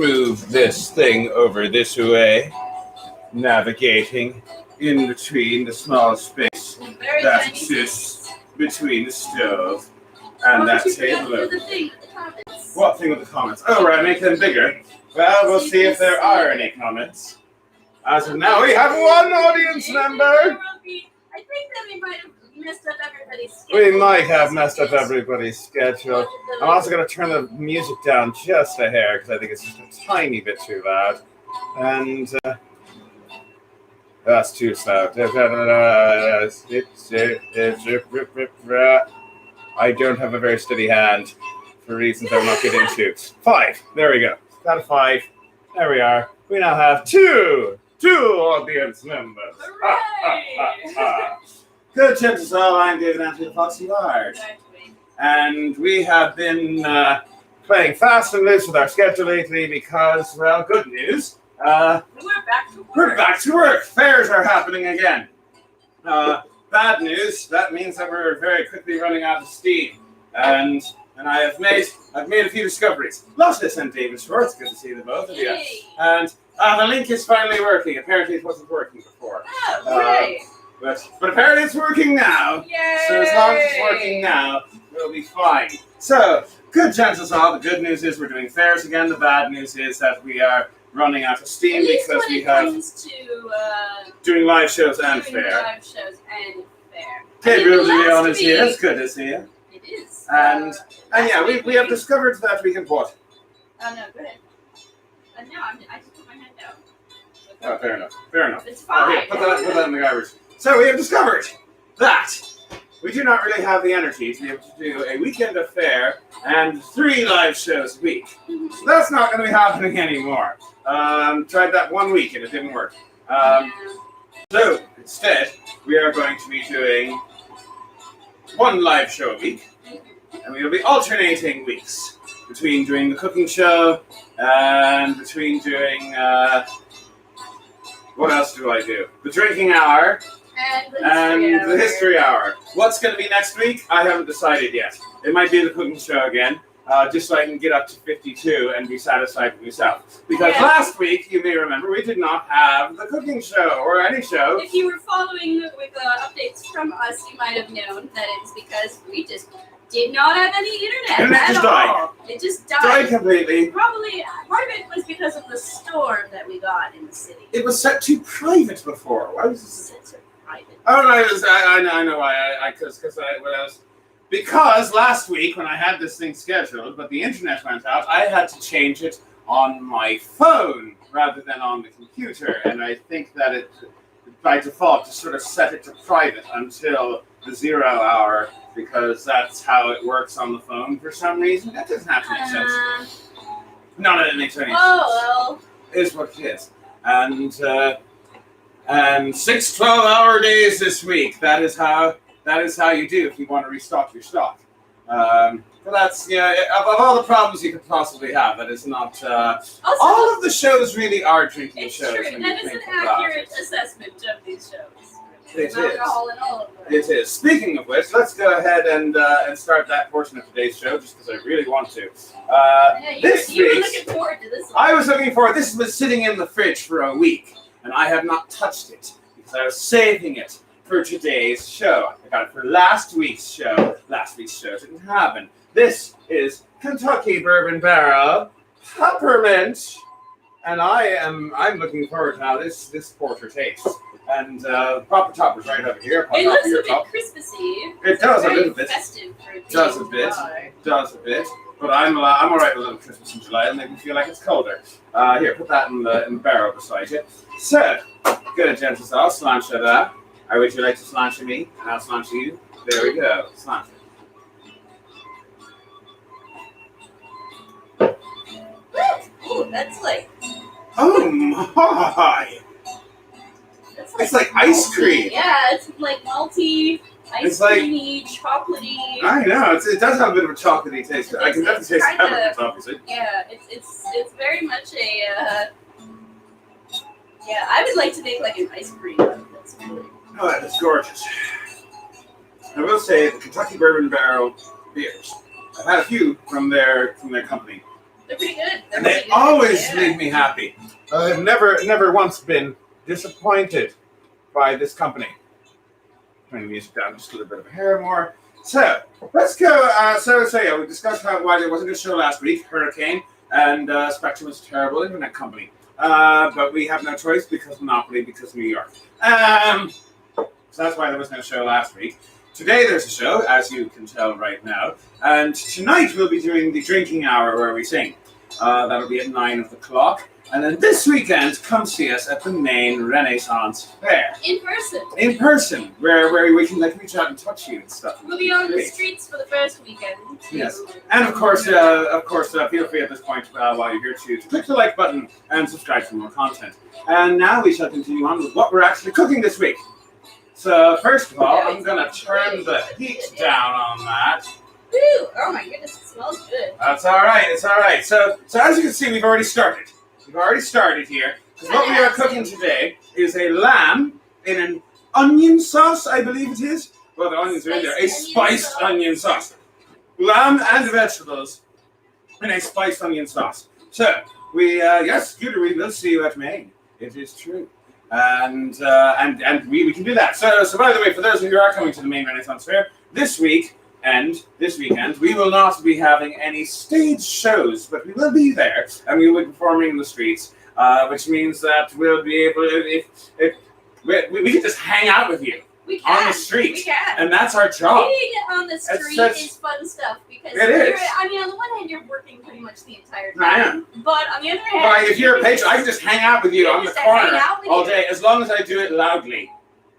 move this thing over this way, navigating in between the small space that exists between the stove and that table. What thing with the comments? Oh, right, make them bigger. Well, we'll see if there are any comments. As of now, we have one audience member. I think that we might have messed up everybody's schedule. We might have messed up everybody's schedule. I'm also going to turn the music down just a hair because I think it's just a tiny bit too loud. And that's too loud. I don't have a very steady hand for reasons I will not get into. 5. There we go. Got a 5. There we are. We now have two audience members. Good chances all. I'm David Anthony the Foxy Large. Exactly. And we have been playing fast and loose with our schedule lately because, well, good news. We're back to work. We're back to work. Fairs are happening again. Bad news. That means that we're very quickly running out of steam. And I've made a few discoveries. Lossless and David Schwartz. Good to see the both of you. And the link is finally working. Apparently it wasn't working before. Oh, right. But apparently it's working now. Yay! So as long as it's working now, we'll be fine. So, good chances are, the good news is we're doing fairs again. The bad news is that we are running out of steam because we have doing live shows and fair. Gabriel de Leon is here. It's good to see you. It is. And yeah, we have discovered that we can what? Oh no, go ahead. No, I just put my hand down. Oh, fair enough. Fair enough. It's fine. Here, put that in the garbage. So we have discovered that we do not really have the energy to be able to do a weekend of fair and 3 live shows a week. So that's not going to be happening anymore. Tried that 1 week and it didn't work. So instead, we are going to be doing 1 live show a week, and we will be alternating weeks between doing the cooking show and between doing what else do I do? The drinking hour and the history hour. What's going to be next week? I haven't decided yet. It might be the cooking show again, just so I can get up to 52 and be satisfied with myself. Because last week, you may remember, we did not have the cooking show or any show. If you were following with updates from us, you might have known that it's because we just did not have any internet at all. It just died. Died completely. Probably part of it was because of the storm that we got in the city. It was set to private before. Why was it set to private? Oh, no, I know why. Because last week when I had this thing scheduled, but the internet went out, I had to change it on my phone rather than on the computer, and I think that it, by default, just sort of set it to private until the 0 hour, because that's how it works on the phone for some reason. That doesn't have to make sense. None of it makes any sense. Oh, well. It is what it is. And 6 12-hour days this week. That is how you do if you want to restock your stock. But that's, of all the problems you could possibly have, that is not... all of the shows really are drinking shows. It's true. That is an accurate assessment of these shows. It is. Speaking of which, let's go ahead and start that portion of today's show, just because I really want to. You were looking forward to this one. I was looking forward. This was sitting in the fridge for a week, and I have not touched it because I was saving it for today's show. I got it for last week's show. Last week's show didn't happen. This is Kentucky Bourbon Barrel Peppermint, and I'm looking forward to how this porter tastes. And proper topper's right over here. It looks a bit Christmassy. It does a little bit. Festive for Does a bit. But I'm all right with a little Christmas in July. It'll make me feel like it's colder. Here, put that in the barrel beside you. So, good, gents. I'll slanch it up. Or would you like to slanch me? And I'll slanch you. There we go. Slanch it. Ooh, that's like... Oh my! It's like ice cream. Yeah, it's like malty, ice creamy, chocolatey. I know. It does have a bit of a chocolatey taste. I can definitely taste peppermint, obviously. Yeah, it's very much a. Yeah, I would like to make like an ice cream. That's really... Oh, that is gorgeous. I will say the Kentucky Bourbon Barrel beers. I've had a few from their company. They're pretty good. And they always leave me happy. I've never once been disappointed by this company. Turning the music down just a little bit of a hair more. So, let's go. Yeah, we discussed why there wasn't a show last week, Hurricane, and Spectrum was a terrible internet company. But we have no choice because Monopoly, because New York. So that's why there was no show last week. Today there's a show, as you can tell right now. And tonight we'll be doing the drinking hour where we sing. That'll be at 9 o'clock. And then this weekend, come see us at the main Renaissance Fair. In person, where we can reach out and touch you and stuff. We'll be on the streets for the first weekend. Yes, and of course, feel free at this point while you're here to click the like button and subscribe for more content. And now we shall continue on with what we're actually cooking this week. So first of all, I'm gonna turn the heat down on that. Woo! Oh my goodness, it smells good. That's all right. It's all right. So as you can see, we've already started. We've already started here. Because what we are cooking today is a lamb in an onion sauce, I believe it is. Well, the onions are in there. A spiced onion sauce. Lamb and vegetables in a spiced onion sauce. So, yes, Scooter, we will see you at Maine. It is true. And we can do that. So by the way, for those of you who are coming to the Maine Renaissance Fair, this week, and this weekend, we will not be having any stage shows, but we will be there, and we will be performing in the streets, which means that we'll be able to, if we can just hang out with you on the street. We can. And that's our job. Being on the street is fun stuff, because on the one hand, you're working pretty much the entire time. I am. But on the other hand, if you're a patron, I can just hang out with you on the corner all day, as long as I do it loudly.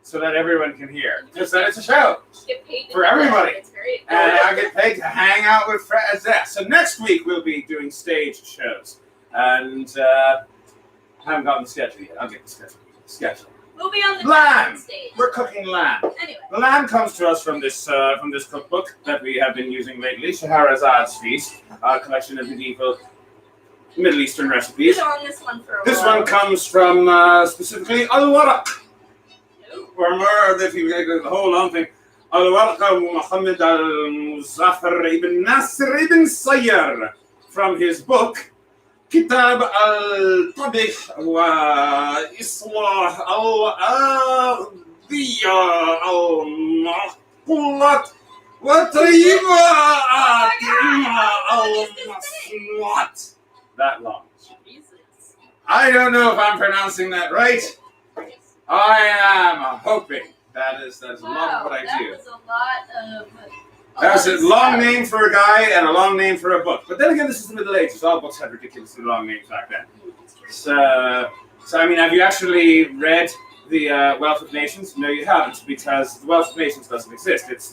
So that everyone can hear. Just that it's a show. Get paid for everybody. It's very and I get paid to hang out with friends. So next week we'll be doing stage shows. And I haven't gotten the schedule yet. I'll get the schedule. We'll be on the lamb stage. We're cooking lamb. Anyway. The lamb comes to us from this cookbook that we have been using lately, Shahrazad's Feast, a collection of medieval Middle Eastern recipes. We've been on this one for a while. This one comes from specifically Al-Waraq. Or more, if you go the whole long thing, Al-Warqa Muhammad al-Muzaffar ibn Nasr ibn Sayyar, from his book, Kitab al-Tabikh wa Islah al-Adiyya al-Ma'qulat wa Tayyiba al-Masnwat. That long. I don't know if I'm pronouncing that right. I am hoping. That is a lot of what I do. That was a lot of... That's a long name for a guy and a long name for a book. But then again, this is the Middle Ages. All books had ridiculously long names back then. So I mean, have you actually read the Wealth of Nations? No, you haven't, because the Wealth of Nations doesn't exist. It's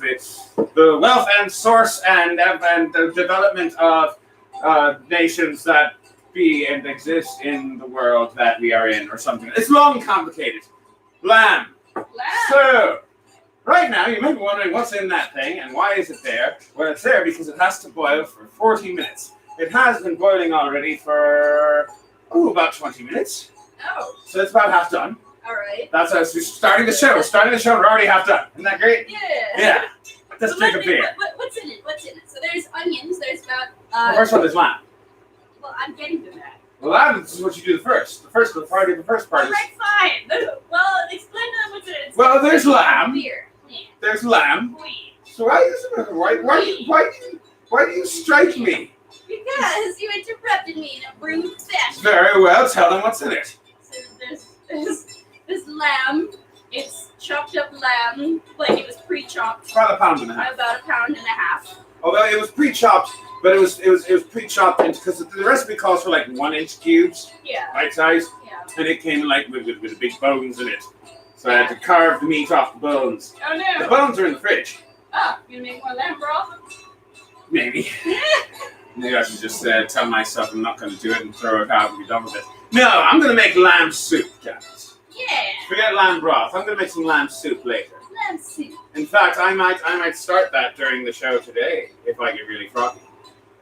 the wealth and source and the development of nations that be and exist in the world that we are in, or something. It's long and complicated. Lamb. So, right now, you may be wondering what's in that thing and why is it there? Well, it's there because it has to boil for 40 minutes. It has been boiling already for, about 20 minutes. Oh. So it's about half done. All right. That's us. We're starting the show. We're already half done. Isn't that great? Yeah. Yeah. Let's drink a beer. What's in it? So there's onions. There's about... the first one is lamb. Well, I'm getting to that. Well, lamb is what you do first. The first part is... All right, fine. Well, explain to them what's in it. Well, there's lamb. Beer. Yeah. There's lamb. Please. So why do you strike me? Because you interrupted me in a rude fashion. Very well. Tell them what's in it. So there's lamb. It's chopped up lamb, like it was pre-chopped. About a pound and a half. About a pound and a half. Although it was pre-chopped, but it was pre-chopped because the recipe calls for like 1-inch cubes. Yeah. Right size. Yeah. And it came like with big bones in it. So I had to carve the meat off the bones. Oh no. The bones are in the fridge. Oh, you gonna make more lamb broth? Maybe. Maybe I should just tell myself I'm not going to do it and throw it out and be done with it. No, I'm going to make lamb soup, guys. Yeah. Forget lamb broth. I'm going to make some lamb soup later. Lamb soup. In fact, I might start that during the show today if I get really froggy.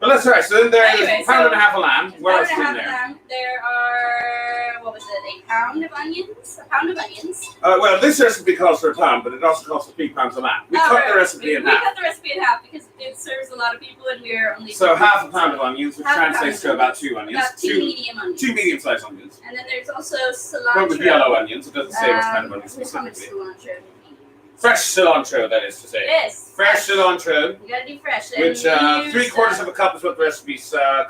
But that's all right. So then there's a pound and a half of lamb. What else is in there? There are, what was it, a pound of onions. Well, this recipe calls for a pound, but it also calls for 3 pounds of lamb. We cut the recipe in half. We cut the recipe in half because it serves a lot of people, and we're only. So half a pound of onions, which translates to about 2 onions. About 2 medium onions. 2 medium-sized onions. And then there's also cilantro. One with yellow onions. It doesn't say what kind of onions specifically. Fresh cilantro, that is to say. Yes. Fresh cilantro. You gotta do fresh. Which 3/4 of a cup is what the recipe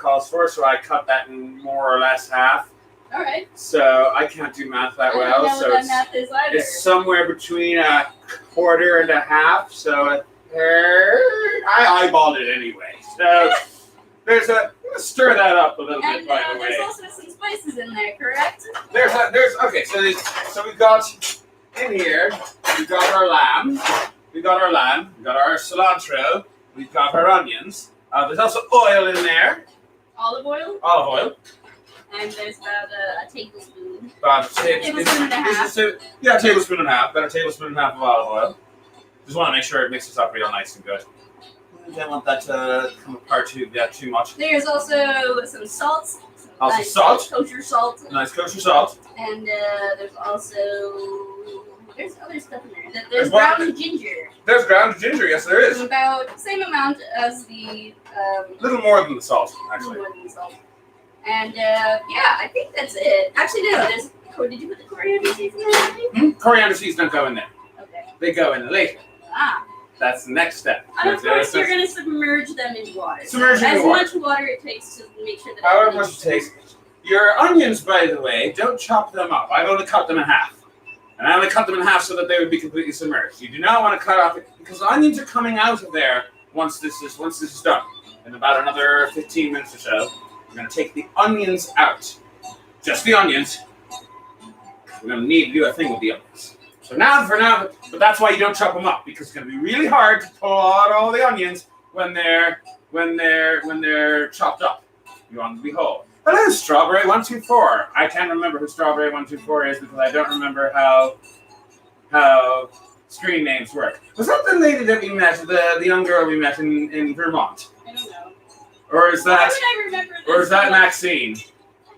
calls for, so I cut that in more or less half. All right. So I can't do math that well. I don't know so what that math is either. it's somewhere between a 1/4 and a half. So I eyeballed it anyway. So there's a stir that up a little bit. By the way, there's also some spices in there, correct? There's okay. So we've got in here. We've got our lamb. We've got our cilantro. We've got our onions. There's also oil in there. Olive oil. Olive oil. And there's about a tablespoon. About a tablespoon and a half. Yeah, a tablespoon and a half. About a tablespoon and a half of olive oil. Just want to make sure it mixes up real nice and good. I don't want that to come apart too much. There's also some salt. Also salt. Kosher salt. Nice kosher salt. And there's also other stuff in there. There's ground ginger. There's ground ginger. Yes, there is. About the same amount as the. Little more than the salt, actually. More than the salt. And yeah, I think that's it. Actually, no. Did you put the coriander seeds in there? Coriander seeds don't go in there. Okay. They go in later. Ah. That's the next step. And of course, you're going to submerge them in water. Submerge them in water. As much water it takes to make sure that. However much it takes. Your onions, by the way, don't chop them up. I've only cut them in half. And I only cut them in half so that they would be completely submerged. You do not want to cut off it because the onions are coming out of there once this is done. In about another 15 minutes or so, we're going to take the onions out. Just the onions. We're going to need to do a thing with the onions. So for now, but that's why you don't chop them up because it's going to be really hard to pull out all the onions when they're chopped up. You want them to be whole. Hello, Strawberry 124. I can't remember who Strawberry 124 is because I don't remember how screen names work. Was that the lady that we met, the young girl we met in Vermont? I don't know. Or is that? Why would I remember this? Or is that Maxine?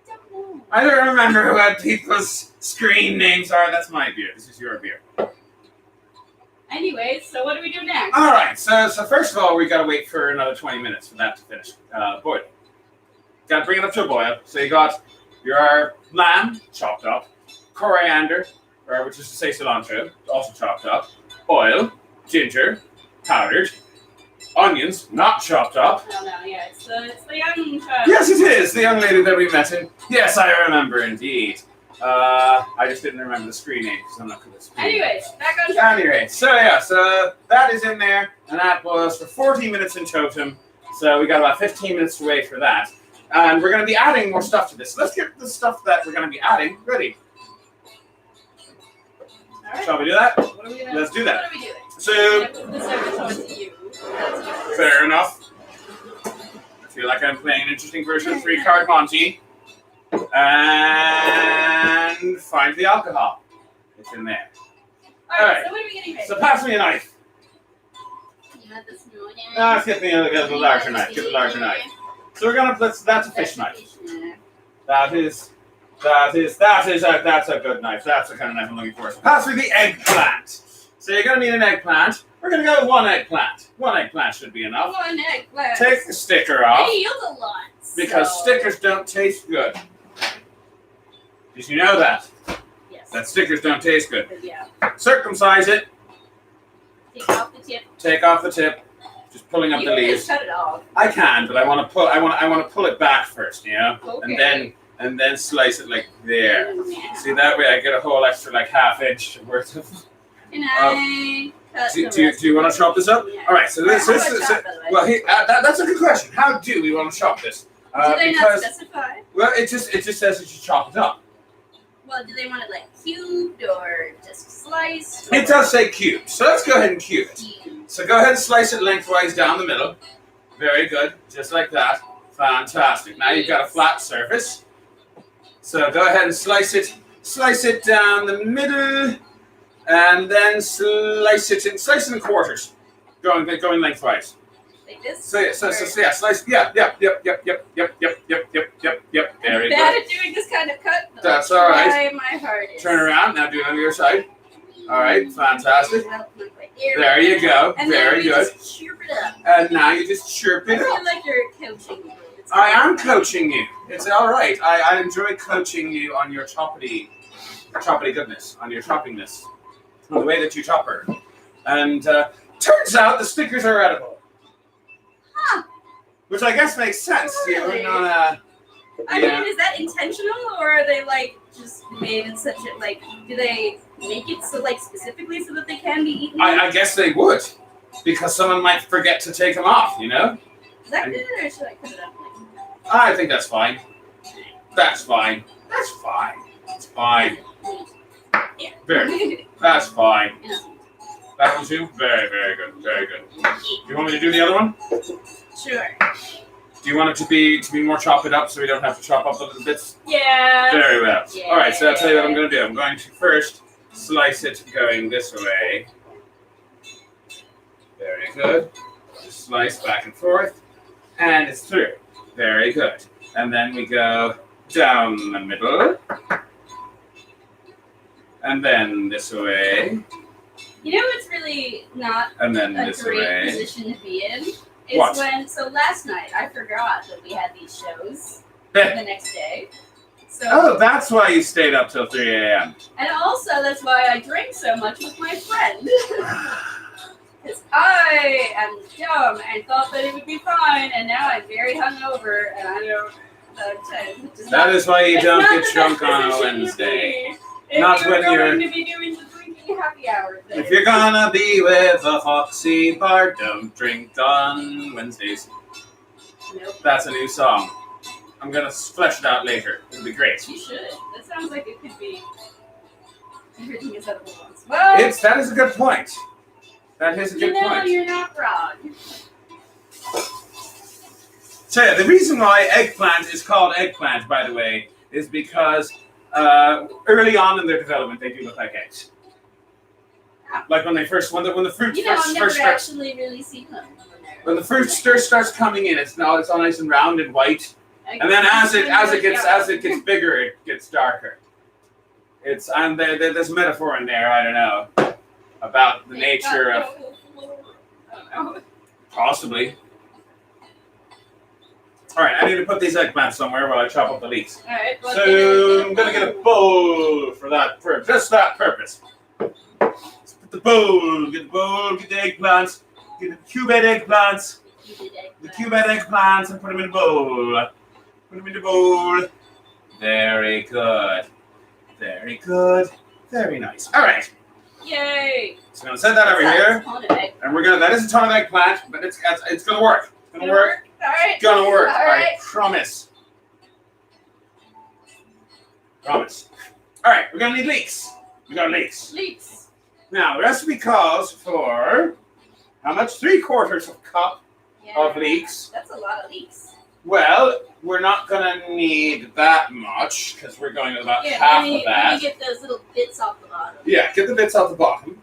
I don't know. I don't remember what people's screen names are. That's my beer. This is your beer. Anyways, so what do we do next? All right. So first of all, we got to wait for another 20 minutes for that to finish boiling. Got to bring it up to a boil. So you got your lamb chopped up, coriander, which is to say cilantro, also chopped up, oil, ginger, powdered, onions, not chopped up. Oh no, yeah, it's the young child. Yes, it is the young lady that we met in. Yes, I remember indeed. I just didn't remember the screen name because I'm not good at screen. Anyways, back on track. Anyway, so that is in there, and that boils for 40 minutes in totem. So we got about 15 minutes to wait for that. And we're going to be adding more stuff to this. Let's get the stuff that we're going to be adding ready. All right. Shall we do that? What are we doing? Let's do that. What are we doing? So, Put this over to you. fair enough. I feel like I'm playing an interesting version of 3-card Monty. And find the alcohol. It's in there. All right. So what are we getting ready? So pass me a knife. You have this new one. Let's get the larger knife. Get the larger knife. So we're gonna that's a fish knife. That's a good knife. That's the kind of knife I'm looking for. So pass me the eggplant. So you're gonna need an eggplant. We're gonna go with 1 eggplant. 1 eggplant should be enough. 1 eggplant. Take the sticker off. They yield a lot. Because stickers don't taste good. Did you know that? Yes. That stickers don't taste good. Yeah. Circumcise it. Take off the tip. Take off the tip. Just pulling up the leaves. You can just cut it off. I can, but I want to pull it back first, you know, Okay. and then slice it like there. Yeah. See, that way I get a whole extra like ½ inch worth of. Can I cut the Do you want to chop this up? Yeah. All right. So this is well. That's a good question. How do we want to chop this? Do they not specify? Well, it just says that you chop it up. Well, do they want it like cubed or just sliced? It does say cubed, so let's go ahead and cube it. So go ahead and slice it lengthwise down the middle. Very good, just like that. Fantastic. Now you've got a flat surface. So go ahead and slice it down the middle, and then slice it in quarters, going lengthwise. Like this? So yeah, slice. Yep. Very I'm good. bad at doing this kind of cut. But That's I'll all right. try my hardest. Turn around. Now do it on the other side. All right, fantastic. There you go. And Very then we good. just chirp it up. And now you just chirp I it feel up. like you're coaching me. I am coaching you. It's all right. I enjoy coaching you on your choppity goodness, on your choppiness, on the way that you chop her. And turns out the stickers are edible. Huh. Which I guess makes sense. Really? I mean, is that intentional, or are they like just made in such a like? Do they make it so like specifically so that they can be eaten? I guess they would, because someone might forget to take them off. You know. Is that good, or should I cut it up? I think that's fine. That's fine. That's fine. It's fine. Yeah. Very. That's fine. Yeah. That one too? Very, very good. Very good. You want me to do the other one? Sure. Do you want it to be more chop it up so we don't have to chop up the little bits? Yeah. Very well. Yeah. All right, so I'll tell you what I'm going to do. I'm going to first slice it going this way. Very good. Just slice back and forth. And it's through. Very good. And then we go down the middle. And then this way. You know what's really not And then a this great way. position to be in? Is What? so last night I forgot that we had these shows the next day. So Oh, that's why you stayed up till 3 a.m. and also that's why I drank so much with my friend. Because I am dumb and thought that it would be fine, and now I'm very hungover and I don't. That is why you it's don't not get the drunk best on a position to Wednesday. be if Not you're when going you're- to be doing the drinking happy hour thing. If you're gonna be with a Foxy bar, don't drink on Wednesdays. Nope. That's a new song. I'm gonna flesh it out later. It'll be great. You should. That sounds like it could be everything is edible once. Well, That is a good point. That is a good point. you're not wrong. So yeah, the reason why eggplant is called eggplant, by the way, is because early on in their development they do look like eggs. Like when the fruit You know, I've first never starts, actually really seen them. when the fruit starts coming in, it's all nice and round and white, and then as it gets bigger, it gets darker. There's a metaphor in there. I don't know about the nature of possibly. All right, I need to put these eggplants somewhere while I chop up the leeks. Alright, well, So I'm gonna get a bowl for just that purpose. Let's put the bowl, get the eggplants, get the cubed eggplants, and put them in a bowl. Put them in the bowl. Very good. Very good. Very nice. All right. Yay! So I'm gonna set that over here, and that is a ton of eggplant, but it's gonna work. It's gonna work. Alright. It's gonna work. I Alright. promise. Promise. All right, we're gonna need leeks. We got leeks. Leeks. Now the recipe calls for how much? 3/4 cup of leeks. That's a lot of leeks. Well, we're not gonna need that much because we're going to about half of that. Let me get those little bits off the bottom. Yeah, get the bits off the bottom.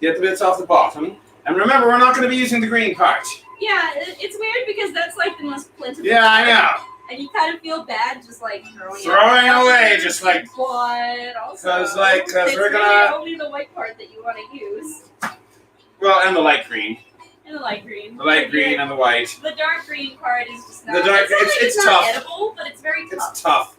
Get the bits off the bottom. And remember, we're not going to be using the green part. Yeah, it's weird because that's like the most plentiful. Yeah, I know. And you kind of feel bad just like throwing away, just like. But also, Because it's we're really gonna. only the white part that you want to use. Well, and the light green. And the light green. The light green and the white. The dark green part is just not. The dark. It's tough. not edible, but it's very tough. It's tough.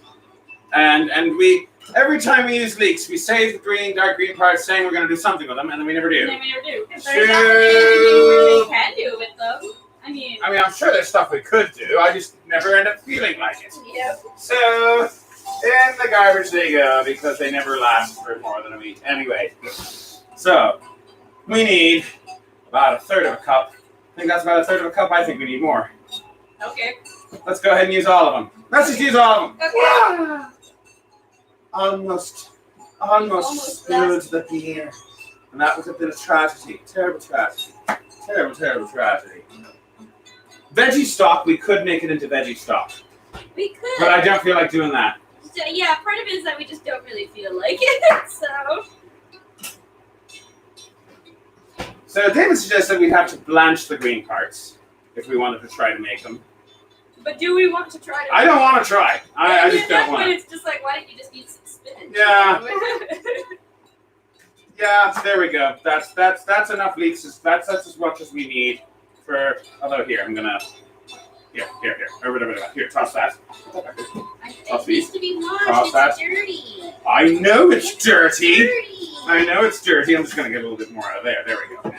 And we every time we use leeks, we save the dark green part, saying we're going to do something with them, and then we never do. And then we never do. Because there's not really anything where we can do with them. I mean, I'm sure there's stuff we could do. I just never end up feeling like it. Yep. So in the garbage they go because they never last for more than a week. Anyway, so we need about 1/3 of a cup. I think that's about 1/3 of a cup. I think we need more. Okay. Let's go ahead and use all of them. Let's just use all of them. Okay. Yeah. Almost spilled the beer. And that was a bit of tragedy. Terrible tragedy. Terrible tragedy. Veggie stock, we could make it into veggie stock. We could. But I don't feel like doing that. So, yeah, part of it is that we just don't really feel like it. So So David suggested we'd have to blanch the green parts if we wanted to try to make them. But do we want to try to? I don't want to try. I just don't want to. to. It's just like, why don't you just eat some spinach? Yeah. Yeah, there we go. That's enough leeks. That's as much as we need for. Although here, I'm gonna. Here. Here, toss that. It needs to be washed. Toss that. It's dirty. I know it's dirty. Dirty. I know it's dirty. I'm just gonna get a little bit more out of there. There we go.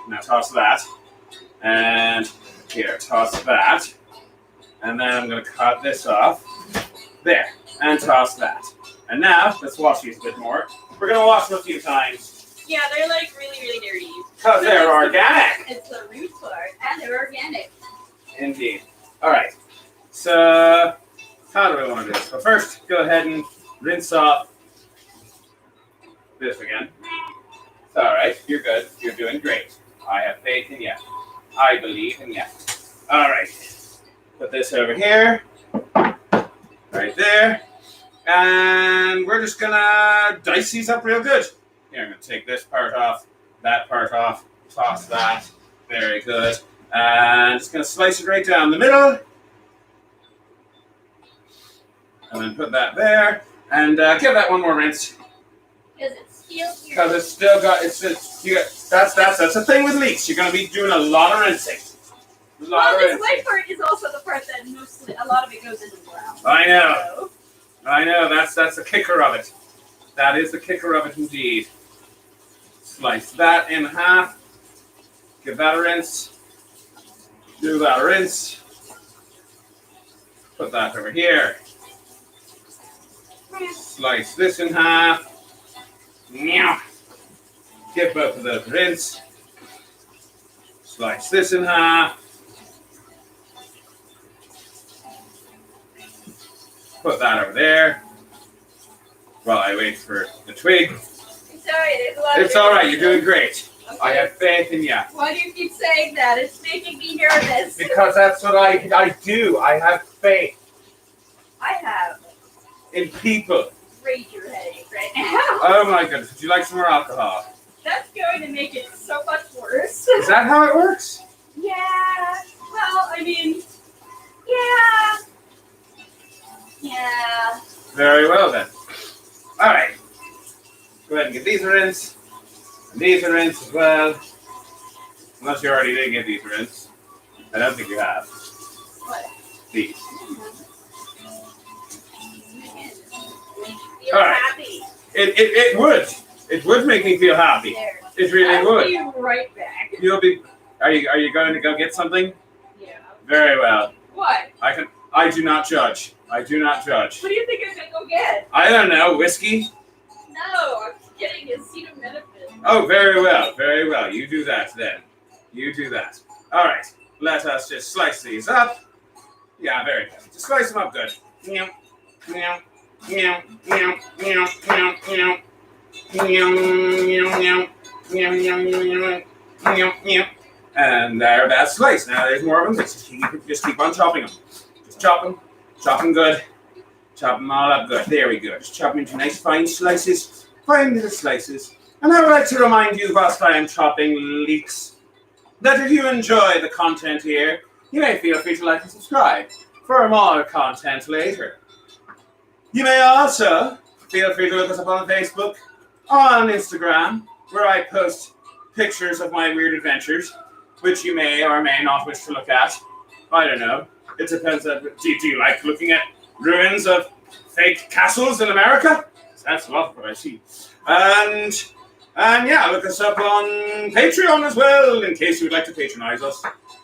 Now toss that. And here, toss that. And then I'm gonna cut this off. There. And toss that. And now, let's wash these a bit more. We're gonna wash them a few times. Yeah, they're like really, really dirty. Because they're organic. It's the root part, and they're organic. Indeed. Alright. So, how do we want to do this? Well, first, go ahead and rinse off this again. It's alright. You're good. You're doing great. I have faith in you. I believe in you. Alright. Put this over here. Right there. And we're just gonna dice these up real good. Here, I'm gonna take this part off, that part off, toss that. Very good. And just gonna slice it right down the middle. And then put that there. And give that one more rinse. Because it's still got that's the thing with leeks. You're gonna be doing a lot of rinsing. This white part is also the part that mostly a lot of it goes into brown. I know, that's the kicker of it. That is the kicker of it indeed. Slice that in half. Give that a rinse. Do that a rinse. Put that over here. Slice this in half. Meow. Give both of those a rinse. Slice this in half. Put that over there while I wait for the twig. Sorry, there's a lot It's all right. You're doing great. Okay. I have faith in you. Why do you keep saying that? It's making me nervous. Because that's what I do. I have faith I have in people. major headache right now. Oh my goodness. Would you like some more alcohol? That's going to make it so much worse. Is that how it works? Yeah. Well, I mean, yeah. Yeah. Very well then. All right. Go ahead and give these a rinse. And these a rinse as well. Unless you already did give these a rinse. I don't think you have. What? These. Feel All right. happy. It would. It would make me feel happy. There. It really I'll would. be right back. You'll be. Are you going to go get something? Yeah. Very well. What? I do not judge. I do not judge. What do you think I'm gonna go get? I don't know. Whiskey? No, I'm getting acetaminophen. Oh, very well. Very well. You do that then. You do that. All right. Let us just slice these up. Yeah, very good. Just slice them up good. Meow, meow, meow, meow, meow, meow, meow. Meow, meow, meow, meow, meow, meow, meow, meow. And there, that's sliced. Now there's more of them. Just keep on chopping them. Just chop them. Chop them good. Chop them all up good. There we go. Just chop them into nice fine slices. Fine little slices. And I would like to remind you, whilst I am chopping leeks, that if you enjoy the content here, you may feel free to like and subscribe for more content later. You may also feel free to look us up on Facebook, on Instagram, where I post pictures of my weird adventures, which you may or may not wish to look at. I don't know. It depends. Do you like looking at ruins of fake castles in America? That's a lot of what I see. And yeah, look us up on Patreon as well, in case you would like to patronize us.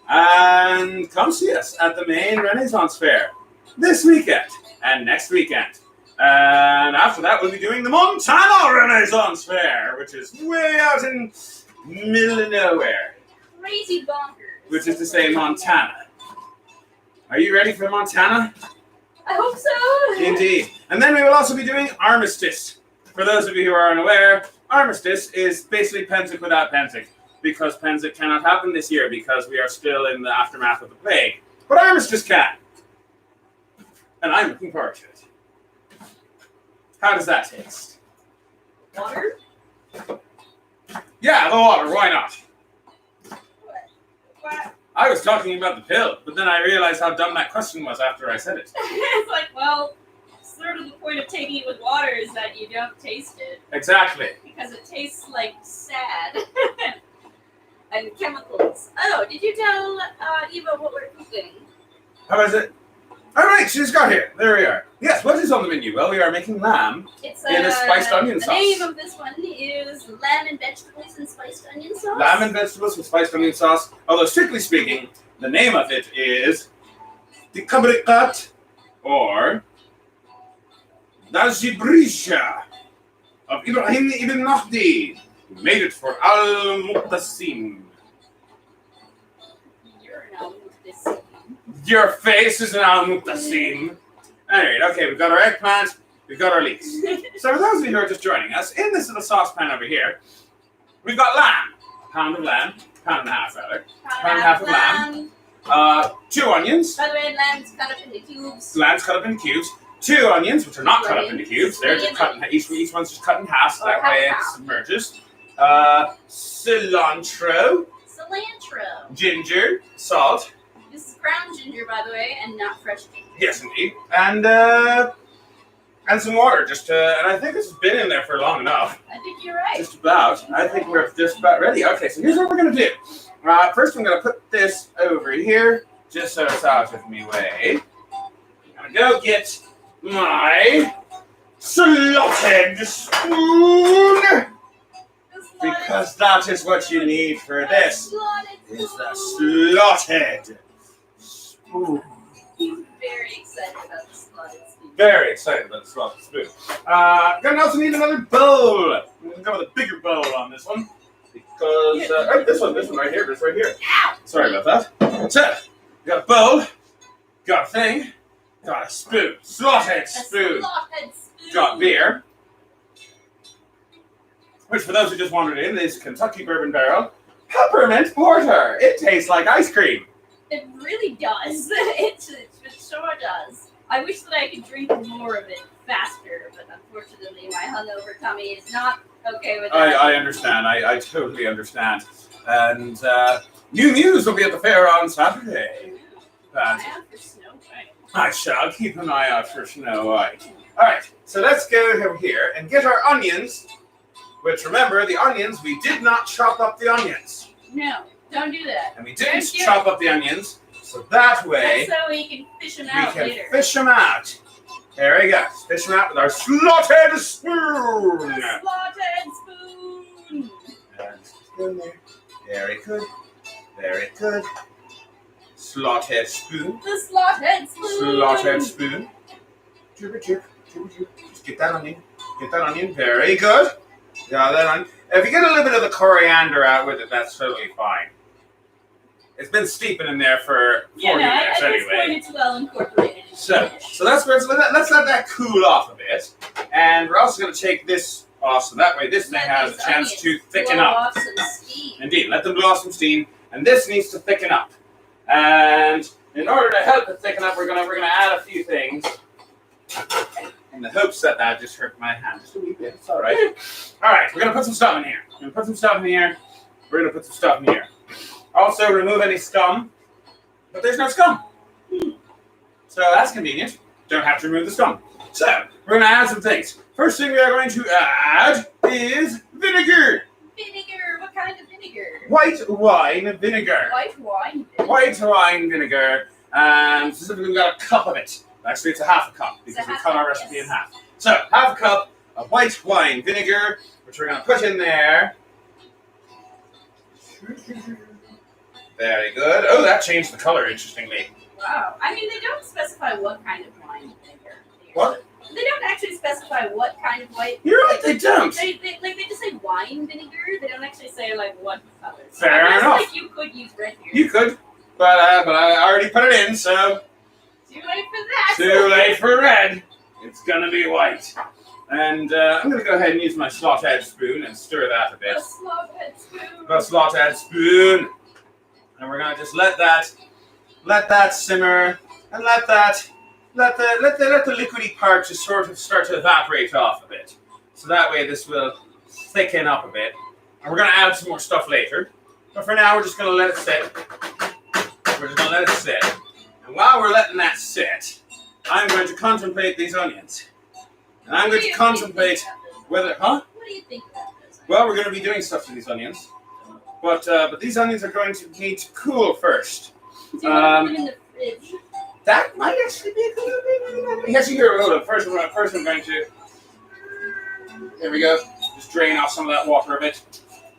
And come see us at the main Renaissance Fair this weekend and next weekend. And after that, we'll be doing the Montana Renaissance Fair, which is way out in middle of nowhere. Crazy bonkers. Which is to say Montana. Are you ready for Montana? I hope so. Indeed. And then we will also be doing Armistice. For those of you who are unaware, Armistice is basically Pensic without Pensic, because Pensic cannot happen this year because we are still in the aftermath of the plague. But Armistice can. And I'm looking forward to it. How does that taste? Water? Yeah, the water. Why not? What? I was talking about the pill, but then I realized how dumb that question was after I said it. It's like, well, sort of the point of taking it with water is that you don't taste it. Exactly. Because it tastes like sad. And chemicals. Oh, did you tell Eva what we're cooking? How is it? All right, she's got here. There we are. Yes, what is on the menu? Well, we are making lamb It's in a spiced onion sauce. The name of this one is lamb and vegetables and spiced onion sauce. Lamb and vegetables with spiced onion sauce. Although, strictly speaking, the name of it is the kabrikat or Dajibrisha of Ibrahim ibn Mahdi, who made it for Al-Muqtasim. You're an Al-Muqtasim. Your face is an Al-Muqtasim. Anyway, okay, we've got our eggplant, we've got our leeks. So for those of you who are just joining us, in this little saucepan over here, we've got lamb. Pound of lamb, pound and a half rather. Pound and a half of lamb. 2 onions. By the way, lamb's cut up into cubes. Lamb's cut up into cubes. 2 onions, which are not cut up into cubes. They're just cut in, each one's just cut in half, so that way it submerges. Cilantro. Cilantro. Ginger. Salt. This is ground ginger, by the way, and not fresh ginger. Yes, indeed. And some water, and I think this has been in there for long enough. I think you're right. Just about. I think we're just about ready. Okay, so here's what we're going to do. First, I'm going to put this over here, just so it's out of me way. I'm going to go get my slotted spoon, because that is what you need for this. Is the slotted spoon. He's very excited about the slotted spoon. Very excited about the slotted spoon. Gonna also need another bowl. I'm gonna go with a bigger bowl on this one because this one right here, it's right here. Ow! Sorry about that. So, got a bowl, got a thing, got a spoon, slotted spoon. Got beer, which for those who just wandered in is Kentucky Bourbon Barrel Peppermint Porter. It tastes like ice cream. It really does. It sure does. I wish that I could drink more of it faster, but unfortunately my hungover tummy is not okay with that. I understand. I totally understand. And New Muse will be at the fair on Saturday. Eye out for Snow White. I shall keep an eye out for Snow White. Alright, so let's go over here and get our onions. Which, remember, the onions, we did not chop up the onions. No, don't do that. And we didn't chop up the onions, so that way... That's so we can fish them out later. We can fish them out. There we go. Fish them out with our slotted spoon. The slotted spoon. And spoon there. Very good. Very good. Slotted spoon. The slotted spoon. Slotted spoon. Chirp, chirp, chirp, chirp. Just get that onion. Get that onion. Very good. Yeah, that onion. If you get a little bit of the coriander out with it, that's totally fine. It's been steeping in there for 40 minutes at anyway. this point it's well incorporated. So let's let that cool off a bit. And we're also going to take this off, so that way this thing has a chance to thicken up. Off some steam. Indeed, let them blow off some steam. And this needs to thicken up. And in order to help it thicken up, we're gonna add a few things. In the hopes that just hurt my hand just a wee bit. It's all right. All right, we're gonna put some stuff in here. We're gonna put some stuff in here. We're gonna put some stuff in here. Also, remove any scum. But there's no scum. So that's convenient. Don't have to remove the scum. So we're gonna add some things. First thing we are going to add is vinegar. Vinegar? What kind of vinegar? White wine vinegar. White wine vinegar. White wine vinegar. And specifically, we've got a cup of it. Actually, it's a half a cup because we cut our recipe in half. So, half a cup of white wine vinegar, which we're going to put in there. Very good. Oh, that changed the color, interestingly. Wow. I mean, they don't specify what kind of wine vinegar. What? They don't actually specify what kind of white. You're right, they don't. They just say wine vinegar. They don't actually say like what color. So Fair enough. Like you could use red here. You could, but I already put it in, so. Too late for that. Too late for red. It's gonna be white. And I'm gonna go ahead and use my slot-head spoon and stir that a bit. The slot-head spoon. The slot-head spoon. And we're gonna just let that simmer and let the liquidy part just sort of start to evaporate off a bit. So that way this will thicken up a bit. And we're gonna add some more stuff later. But for now we're just gonna let it sit. we're just going to let it sit. And while we're letting that sit, I'm going to contemplate these onions. And I'm going to contemplate whether... Huh? What do you think about this? Well, we're going to be doing stuff to these onions. But these onions are going to need to cool first. Do you want to put them in the fridge? That might actually be a good idea. Yes, here, hold on. First, I'm going to... There we go. Just drain off some of that water a bit.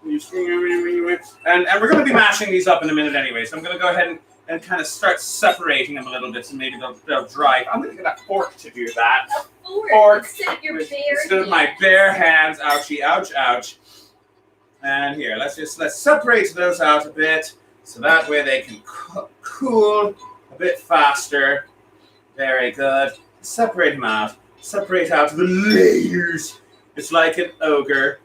And we're going to be mashing these up in a minute anyway, so I'm going to go ahead and kind of start separating them a little bit, so maybe they'll dry. I'm going to get a fork to do that. A fork? Instead of your bare Instead of my bare hands. Ouchie, ouch, ouch. And here, let's separate those out a bit, so that way they can cool a bit faster. Very good. Separate them out. Separate out the layers. It's like an ogre.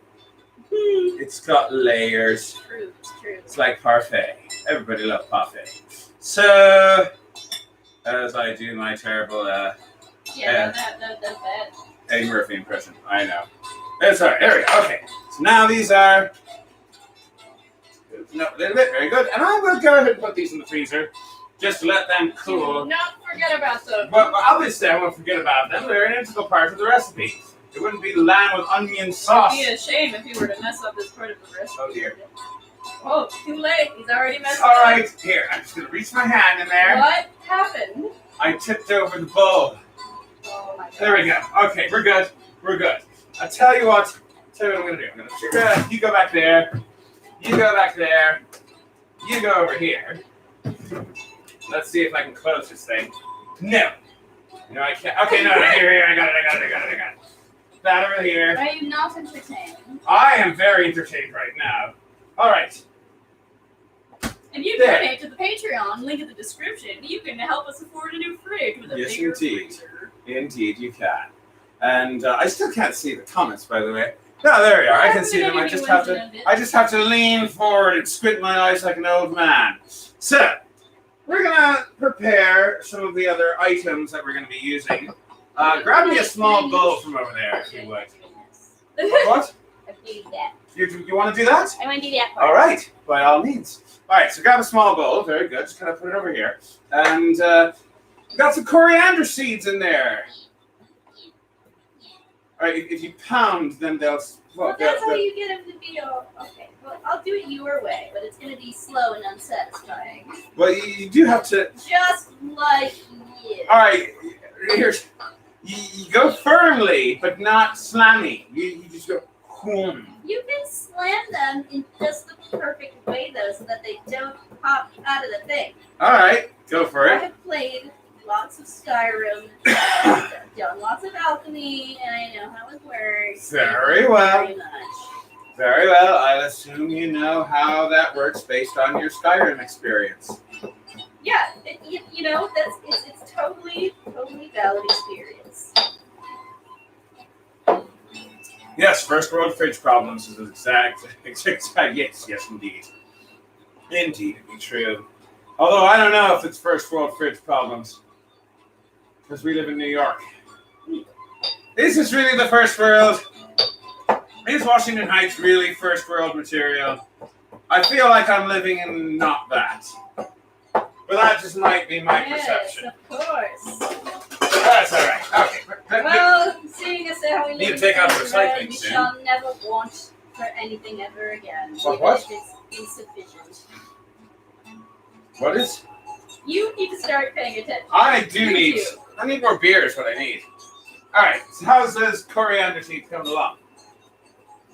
It's got layers. True. It's like parfait. Everybody loves parfait. So, as I do my terrible that's bad. Eddie Murphy impression, I know. That's all right. There we go. Okay. So now these are a little bit. Very good. And I will go ahead and put these in the freezer just to let them cool. Do not forget about them. But obviously, I won't forget about them. They're an integral part of the recipe. It wouldn't be lamb with onion sauce. It'd be a shame if you were to mess up this part of the recipe. Oh dear. Oh, too late. He's already messed All up. right. Here, I'm just gonna reach my hand in there. What happened? I tipped over the bowl. Oh my god. There we go. Okay, we're good. We're good. I'll tell you what I'm gonna do. You go back there. You go back there. You go over here. Let's see if I can close this thing. No. No, I can't. Okay, no, here, I got it. That over here. Are you not entertained? I am very entertained right now. All right. If you donate to the Patreon, link in the description, you can help us afford a new fridge with a bigger freezer. Indeed, you can. And I still can't see the comments, by the way. No, there we are. I can see them. I just have to lean forward and squint my eyes like an old man. So, we're gonna prepare some of the other items that we're gonna be using. Grab me a small bowl from over there, if you would. What? You want to do that? I want to do that part. All right, by all means. All right, so grab a small bowl. Very good. Just kind of put it over here. And got some coriander seeds in there. All right, if you pound them, they'll... Well, that's how you get them to be all... Okay, well, I'll do it your way, but it's going to be slow and unsatisfying. Well, you do have to... Just like you. All right, here's... You go firmly, but not slammy. You just go... Whoom. You can slam them in just the perfect way, though, so that they don't pop out of the thing. All right, go for it. I have played lots of Skyrim, done lots of alchemy, and I know how it works. Very well. Very much. Very well. I assume you know how that works based on your Skyrim experience. Yeah, you know, it's totally valid experience. Yes, first world fridge problems is exact. Yes, indeed. Indeed, it'd be true. Although I don't know if it's first world fridge problems, because we live in New York. Is this really the first world? Is Washington Heights really first world material? I feel like I'm living in not that. But that just might be my perception. Yes, of course. That's all right. Okay. Well, seeing as how we need live to take out the in recycling we soon. shall never want for anything ever again. What? Even if it's insufficient. What is? You need to start paying attention. I need more beer is what I need. All right. So how's those coriander seeds coming along?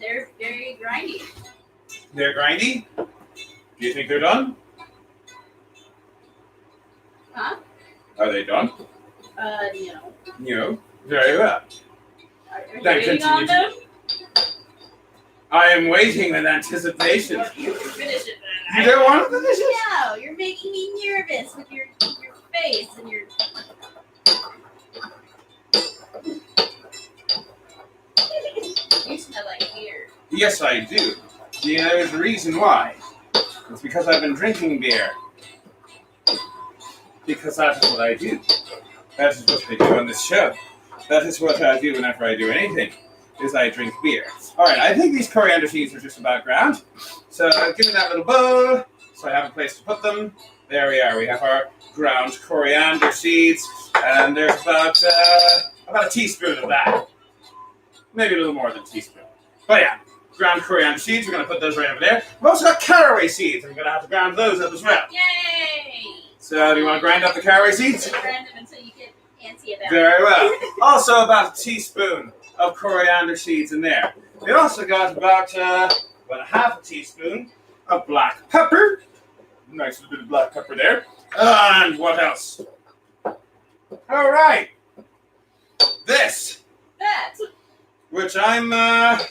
They're very grindy. They're grindy? Do you think they're done? Huh? Are they done? No. No. Very well. Are you Then waiting on continue them? I am waiting with anticipation. Well, you can finish it then. You don't want to finish it? No, you're making me nervous with your face and your... You smell like beer. Yes, I do. You know, there's a reason why. It's because I've been drinking beer. Because that is what I do. That is what I do on this show. That is what I do whenever I do anything, is I drink beer. All right, I think these coriander seeds are just about ground. So give me that little bowl, so I have a place to put them. There we are. We have our ground coriander seeds, and there's about a teaspoon of that. Maybe a little more than a teaspoon. But yeah, ground coriander seeds. We're going to put those right over there. We've also got caraway seeds. And we're going to have to ground those up as well. Yay! So do you want to grind up the caraway seeds? Grind them until you get antsy about it. Very well. Also about a teaspoon of coriander seeds in there. We also got about a half a teaspoon of black pepper. Nice little bit of black pepper there. And what else? All right. This. That. Which I'm, gonna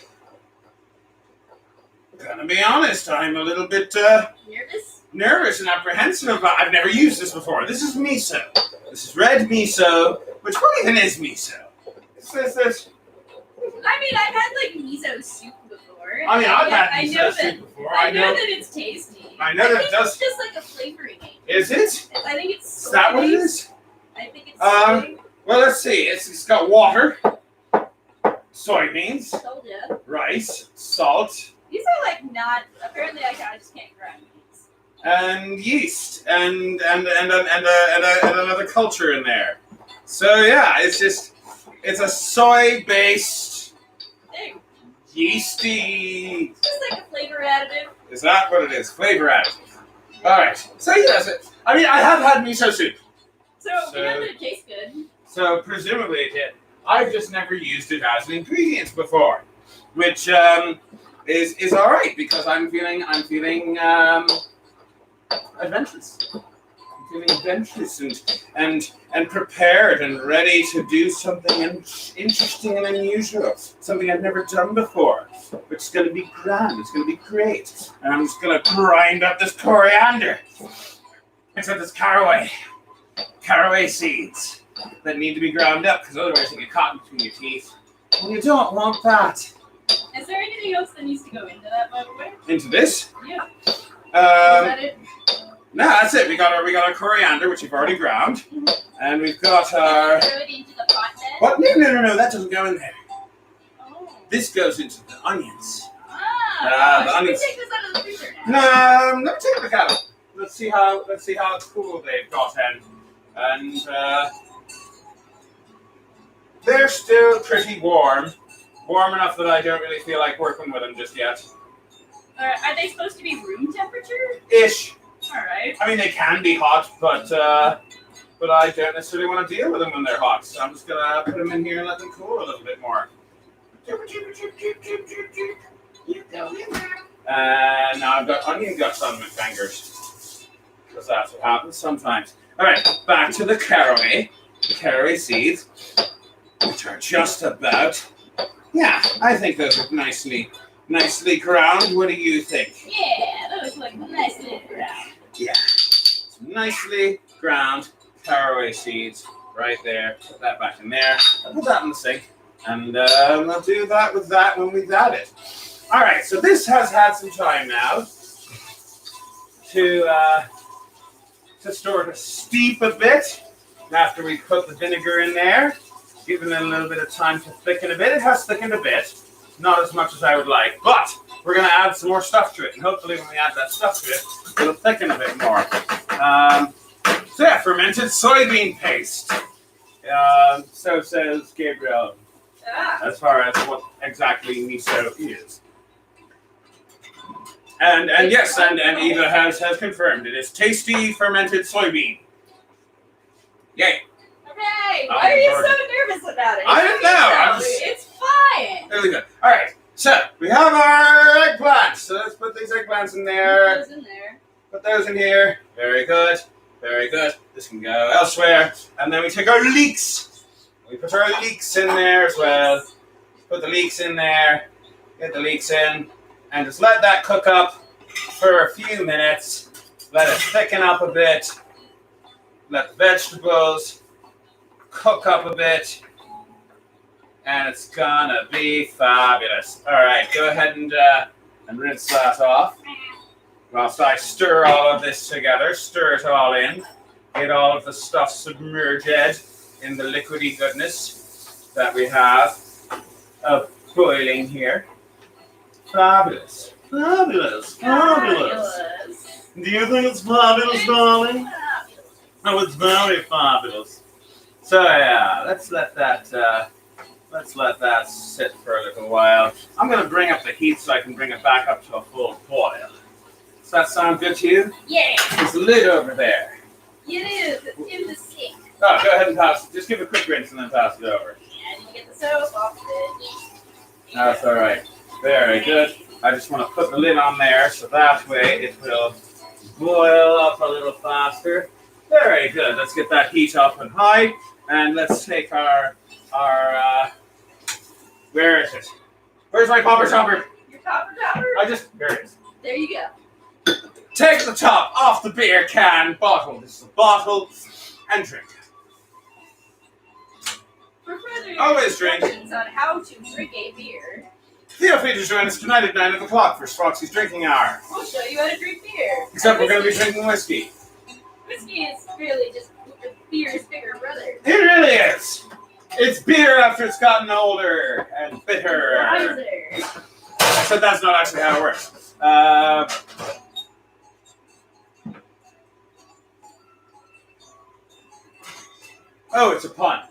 be honest, I'm a little bit, nervous and apprehensive about. I've never used this before. This is miso. This is red miso, which what even is miso? Is this? I mean, I've had like miso soup before. I mean, I've had miso soup before. I know that it's tasty. I know that it does. It's just like a flavoring agent. Is it? I think it's. Is that what it is? I think it's. Soy. Well, let's see. It's got water, soybeans, Soda. rice, salt. These are like not. Apparently, I just can't grind these. And yeast and another culture in there. So yeah, it's a soy-based Thing. yeasty. It's just like a flavor additive. Is that what it is? Flavor additive. All right. So yes, I mean I have had miso soup. So we know that it tastes good. So presumably it did. I've just never used it as an ingredient before, which is all right because I'm feeling adventurous. I'm feeling adventurous and prepared and ready to do something interesting and unusual, something I've never done before, which is going to be grand. It's going to be great, and I'm just going to grind up this coriander. Except this caraway seeds that need to be ground up because otherwise you get caught between your teeth. And you don't want that. Is there anything else that needs to go into that, by the way? Into this? Yeah. Is that it? No, that's it. We got our coriander, which we've already ground, and we've got our. Throw it into the pot then? What? No. That doesn't go in there. Oh. This goes into the onions. Ah. The Should we onions. take this out of the freezer now? No, let me take a look at them. Let's see how cool they've gotten, and they're still pretty warm enough that I don't really feel like working with them just yet. Are they supposed to be room temperature? Ish. All right. I mean, they can be hot, but I don't necessarily want to deal with them when they're hot. So I'm just gonna put them in here and let them cool a little bit more. And now I've got onion guts on my fingers. Because that's what happens sometimes. All right, back to the caraway seeds, which are just about. Yeah, I think those are nicely ground. What do you think? Yeah, those look nicely ground. Yeah, nicely ground caraway seeds right there. Put that back in there. I'll put that in the sink, and we'll do that with that when we've added it. All right, so this has had some time now to sort of steep a bit after we put the vinegar in there, giving it a little bit of time to thicken a bit. It has thickened a bit, not as much as I would like, but we're going to add some more stuff to it, and hopefully when we add that stuff to it, it'll thicken a bit more. So yeah, fermented soybean paste. So says Gabriel, as far as what exactly miso is. And yes, and Eva has confirmed it is tasty fermented soybean. Yay. Hooray! Why are you so nervous about it? I don't know. It's fine. Really good. All right. So we have our eggplants. So let's put these eggplants in there. Put those in there. Put those in here. Very good. Very good. This can go elsewhere. And then we take our leeks. We put our leeks in there as well. Put the leeks in there. Get the leeks in. And just let that cook up for a few minutes. Let it thicken up a bit. Let the vegetables cook up a bit. And it's gonna be fabulous. All right, go ahead and rinse that off. Whilst I stir all of this together, stir it all in. Get all of the stuff submerged in the liquidy goodness that we have boiling here. Fabulous. Fabulous. Fabulous. Do you think it's fabulous, darling? Oh, it's very fabulous. So yeah, let's let that sit for a little while. I'm gonna bring up the heat so I can bring it back up to a full boil. Does that sound good to you? Yeah. There's the lid over there. It is. It's in the sink. Oh, go ahead and pass it. Just give a quick rinse and then pass it over. And you get the soap off the That's all right. Very good. I just want to put the lid on there so that way it will boil up a little faster. Very good. Let's get that heat up and high, and let's take our where is it? Where's my popper topper? Your popper topper? There it is. There you go. Take the top off the beer can bottle. This is a bottle, and drink. For further Always drink. instructions on how to drink a beer, Feel free to join us tonight at 9 o'clock for Foxy's drinking hour. we'll show you how to drink beer. Except we're going to be drinking whiskey. Whiskey is really just beer's bigger brother. It really is. It's beer after it's gotten older and bitter. Wiser. Except that's not actually how it works. Oh, it's a pun.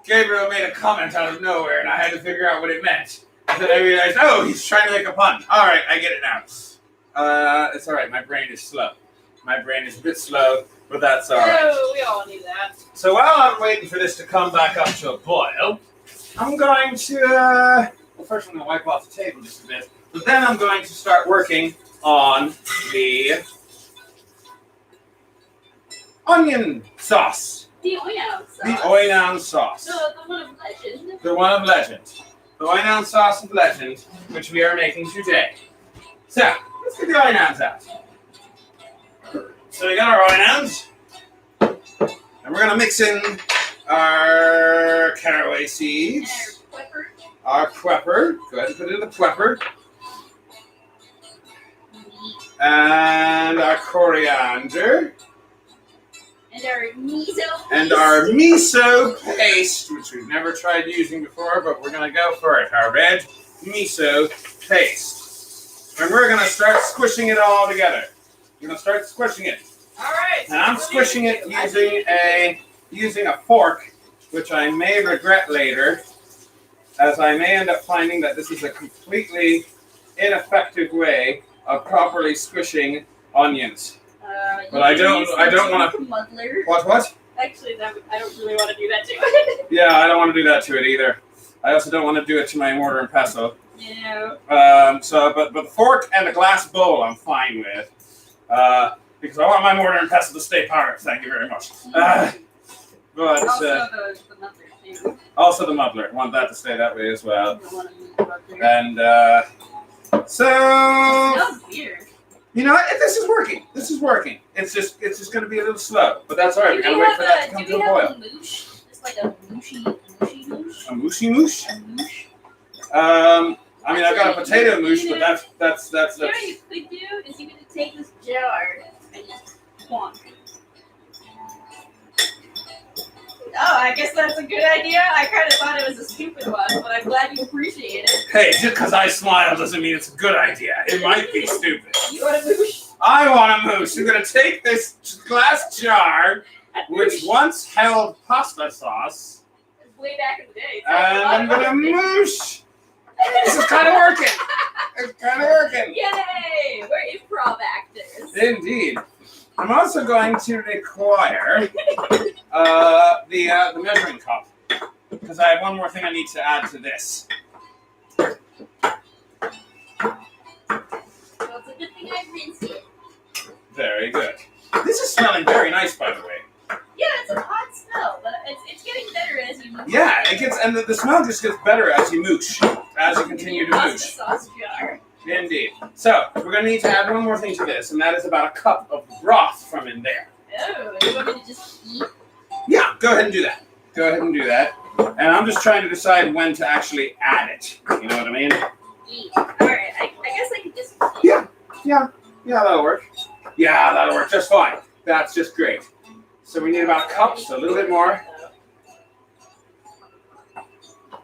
Gabriel made a comment out of nowhere, and I had to figure out what it meant. And then I realized, oh, he's trying to make a pun. All right, I get it now. It's all right. My brain is slow. My brain is a bit slow, but that's all right. Oh, we all knew that. So while I'm waiting for this to come back up to a boil, I'm going to, well, first I'm going to wipe off the table just a bit, but then I'm going to start working on the onion sauce. The Oynown sauce. The Oynown sauce. The one of legend. The one of legend. The Oynown sauce of legend, which we are making today. So, let's get the Oynowns out. So we got our Oynowns, and we're going to mix in our caraway seeds. And our pepper. Our pepper. Go ahead and put in the pepper. And our coriander. And our miso. And our miso paste, which we've never tried using before, but we're going to go for it. Our red miso paste. And we're going to start squishing it all together. We're going to start squishing it. All right. And I'm squishing it using a fork, which I may regret later, as I may end up finding that this is a completely ineffective way of properly squishing onions. But I don't want to. Muddler. What? Actually, I don't really want to do that to it. Yeah, I don't want to do that to it either. I also don't want to do it to my mortar and pestle. Yeah. But the fork and the glass bowl I'm fine with, because I want my mortar and pestle to stay powdered. Thank you very much. But Also the muddler too. also the muddler, want that to stay that way as well. I don't want to move the muddler. And so Smells weird. you know what? This is working. This is working. It's just going to be a little slow, but that's all right. We gotta wait for that to come to a boil. Do we have a moosh? Just like a mooshy moosh? A mooshy moosh? A moosh? I mean, I've got a potato moosh, but that's. You know what you could do is you could take this jar and just plonk. Oh, I guess that's a good idea. I kind of thought it was a stupid one, but I'm glad you appreciate it. Hey, just because I smile doesn't mean it's a good idea. It might be stupid. You want a moosh? I want a moosh. You're going to take this glass jar, which once held pasta sauce, Way back in the day. and I'm going to moosh. This is kind of working. It's kind of working. Yay! We're improv actors. Indeed. I'm also going to require the measuring cup, because I have one more thing I need to add to this. Well, it's a good thing I rinsed it. Very good. This is smelling very nice, by the way. Yeah, it's an odd smell, but it's getting better as you move. Yeah, it gets, and the smell just gets better as you moosh, as you continue to Pasta moosh. sauce jar. Indeed. So, we're going to need to add one more thing to this, and that is about a cup of broth from in there. Oh, you want me to just eat? Yeah, go ahead and do that. Go ahead and do that. And I'm just trying to decide when to actually add it. You know what I mean? Eat. Alright, I guess I could just Yeah, that'll work. Yeah, that'll work just fine. That's just great. So we need about a cup, so a little bit more.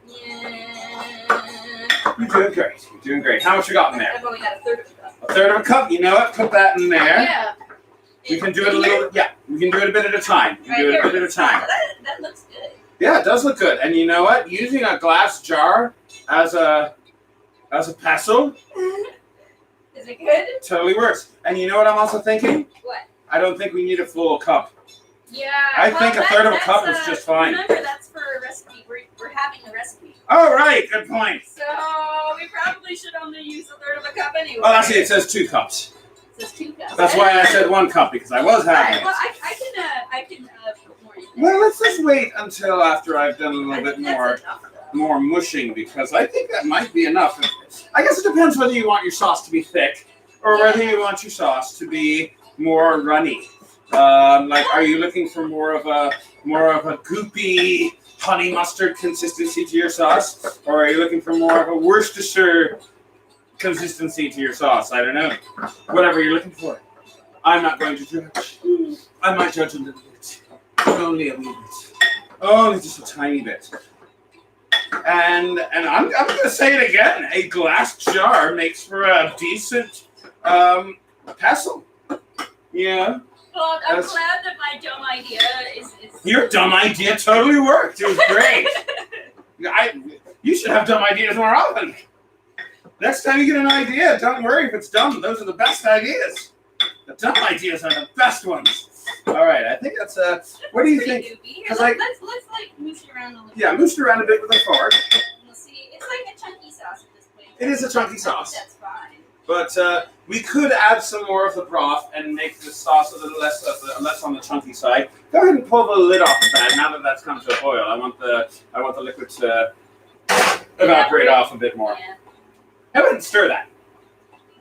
Yeah. You're doing great. You're doing great. How much you got in there? I've only got a third of a cup. A third of a cup, you know what? Put that in there. Yeah. We can do it a little, we can do it a bit at a time. We can do it a bit at a time. That looks good. Yeah, it does look good. And you know what? Using a glass jar as a pestle Is it good? totally works. And you know what I'm also thinking? What? I don't think we need a full cup. Yeah. I think a third of a cup is just fine. Remember, that's for a recipe. We're having a recipe. Oh, right. Good point. So we probably should only use a third of a cup anyway. Well, actually, it says 2 cups. It says 2 cups. That's why I said 1 cup, because I was having it. Well, I can put more in there. Well, let's just wait until after I've done a little bit think that's enough, though. more mushing, because I think that might be enough. I guess it depends whether you want your sauce to be thick or whether you want your sauce to be more runny. Like, are you looking for more of a goopy honey mustard consistency to your sauce, or are you looking for more of a Worcestershire consistency to your sauce? I don't know. Whatever you're looking for. I'm not going to judge. I might judge a little bit, only a little bit, only just a tiny bit. And I'm going to say it again. A glass jar makes for a decent pestle. Yeah. Well, I'm glad that my dumb idea is. Your dumb idea totally worked. It was great. You should have dumb ideas more often. Next time you get an idea, don't worry if it's dumb. Those are the best ideas. The dumb ideas are the best ones. All right, I think that's what do you think? Let's like moose around a little. Yeah, moose around a bit with a fork. We'll see. It's like a chunky sauce at this point. It is a chunky sauce. That's fine. But we could add some more of the broth and make the sauce a little less on the chunky side. Go ahead and pull the lid off of that. Now that that's come to a boil, I want the liquid to evaporate off a bit more. Yeah. Go ahead and stir that.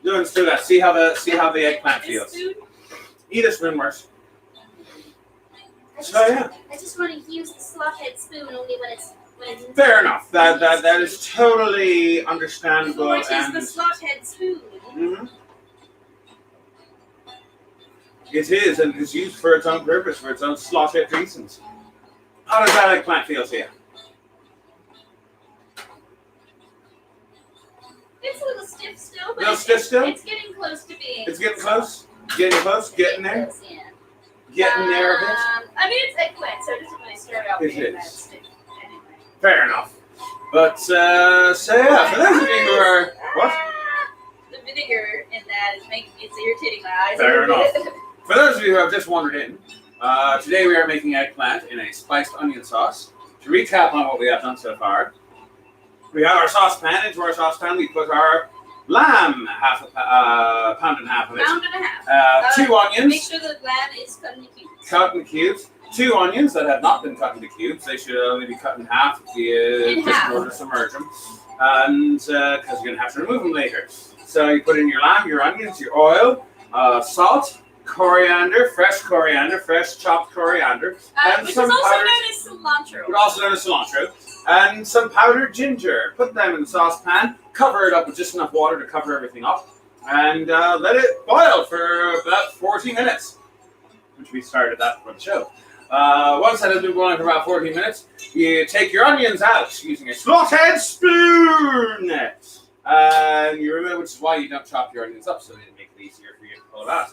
Go ahead and stir that. See how the eggplant feels. Eat a spoon works. So yeah. I just want to use the slot head spoon only when it's. Fair enough. That is totally understandable. What is the slot head spoon? Mm-hmm. It is, and it's used for its own purpose, for its own slot head reasons. How does that eggplant feel to you? It's a little stiff still, but Little stiff still? It's getting close to being. It's getting close. Getting close. Getting there. Close, yeah. Getting there a bit. I mean, it's eggplant, so it doesn't really start out being It that is. stiff anyway. Fair enough. But so yeah, for those of you who are what? The vinegar in that is making it's irritating my eyes. Fair a little bit. For those of you who have just wandered in, today we are making eggplant in a spiced onion sauce. To recap on what we have done so far, we have our saucepan. Into our saucepan we put our lamb, pound and a half of it. Pound and a half. 2 onions. Make sure the lamb is cut into cubes. Cut in cubes. 2 onions that have not been cut into cubes. They should only be cut in half if you just in order to submerge them. And because you're going to have to remove them later. So you put in your lamb, your onions, your oil, salt, coriander, fresh chopped coriander, and Which is some also powdered, known as cilantro. also known as cilantro, and some powdered ginger. Put them in the saucepan, cover it up with just enough water to cover everything up, and let it boil for about 40 minutes, which we started that for the show. Once that has been boiling for about 40 minutes, you take your onions out using a slot-head spoon. And you remember, which is why you don't chop your onions up, so it makes it easier for you to pull it out.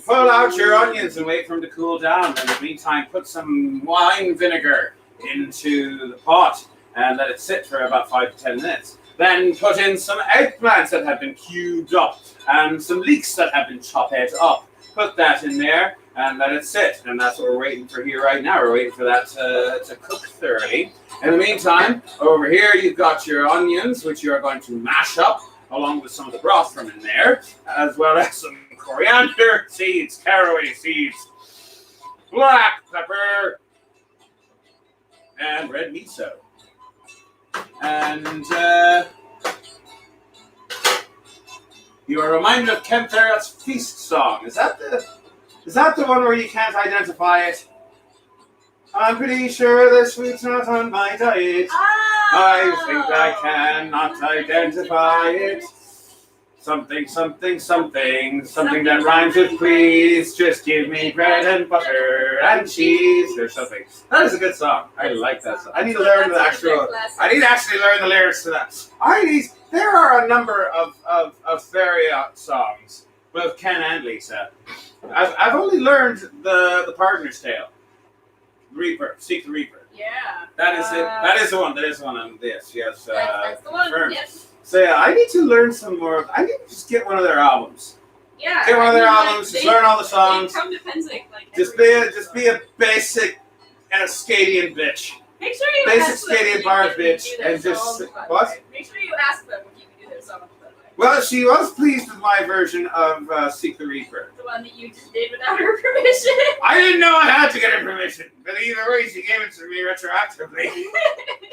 Pull out your onions and wait for them to cool down. And in the meantime, put some wine vinegar into the pot and let it sit for about 5 to 10 minutes. Then put in some eggplants that have been cubed up and some leeks that have been chopped up. Put that in there and let it sit. And that's what we're waiting for here right now. We're waiting for that to cook thoroughly. In the meantime, over here you've got your onions, which you are going to mash up along with some of the broth from in there, as well as some coriander seeds, caraway seeds, black pepper, and red miso. And you are reminded of Ken Thurgott's feast song. Is that the one where you can't identify it? I'm pretty sure the sweet's not on my diet. I think I cannot identify it. Something that rhymes with please. Just give me bread and butter and cheese or something. That is a good song. I like that song. I need to learn the actual. I need to actually learn the lyrics to that. There are a number of Theriot songs, both Ken and Lisa. I've only learned the Partner's Tale. Reaper, Seek the Reaper. Yeah. That is it. That is the one. That is the one on this. Yes. That's the one. Confirmed. Yes. So yeah, I need to learn some more. I need to just get one of their albums. Yeah. Get one of their albums. Just learn all the songs. They come to Pennsic like Just be a basic Scadian bitch. Make sure you Basic ask them Scadian if bar you can bitch do their and just songs, by the what? way. Make sure you ask them if you can do their songs, by the way. Well, she was pleased with my version of Seek the Reaper. The one that you just did without her permission. I didn't know I had to get her permission, but either way, she gave it to me retroactively.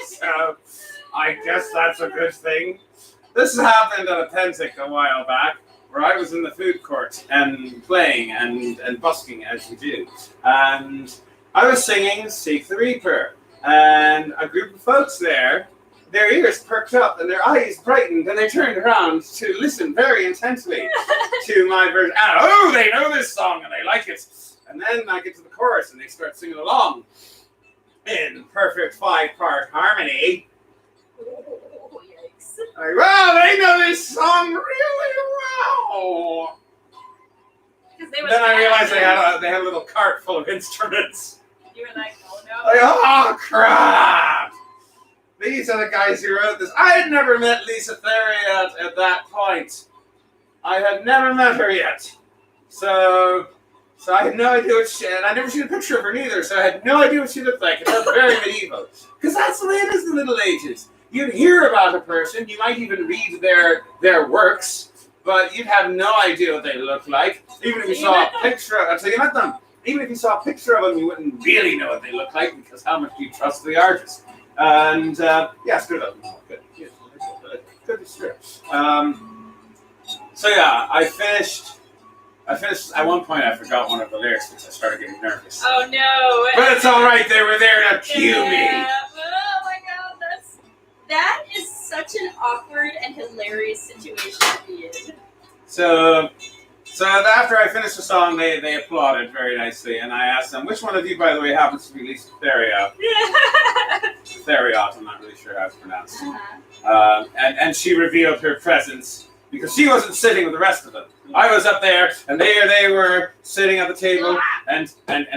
So I guess that's a good thing. This happened at a Pennsic a while back, where I was in the food court and playing and busking as you do. And I was singing Seek the Reaper. And a group of folks there, their ears perked up and their eyes brightened and they turned around to listen very intensely to my version. And oh, they know this song and they like it. And then I get to the chorus and they start singing along in perfect 5-part harmony. Oh, yikes. Like, wow, they know this song really well. Then I realized they had a little cart full of instruments. You were like, oh no. Like, oh crap! These are the guys who wrote this. I had never met Lisa Theriot at that point. I had never met her yet. So I had no idea what she, and I never seen a picture of her neither, so I had no idea what she looked like. It felt very medieval. Because that's the way it is in the Middle Ages. You'd hear about a person, you might even read their works, but you'd have no idea what they looked like. Even if you saw a picture until you met them. Even if you saw a picture of them, you wouldn't really know what they look like, because how much do you trust the artist? And, yeah, screw that. Good. Yeah, good. So yeah, I finished, at one point I forgot one of the lyrics because I started getting nervous. Oh no. But it's alright, they were there to cue me. Oh my god, that is such an awkward and hilarious situation to be in. So after I finished the song, they applauded very nicely, and I asked them, which one of you, by the way, happens to be Lisa Theriot? Theriot, I'm not really sure how it's pronounced. And she revealed her presence, because she wasn't sitting with the rest of them. I was up there, and there they were, sitting at the table, and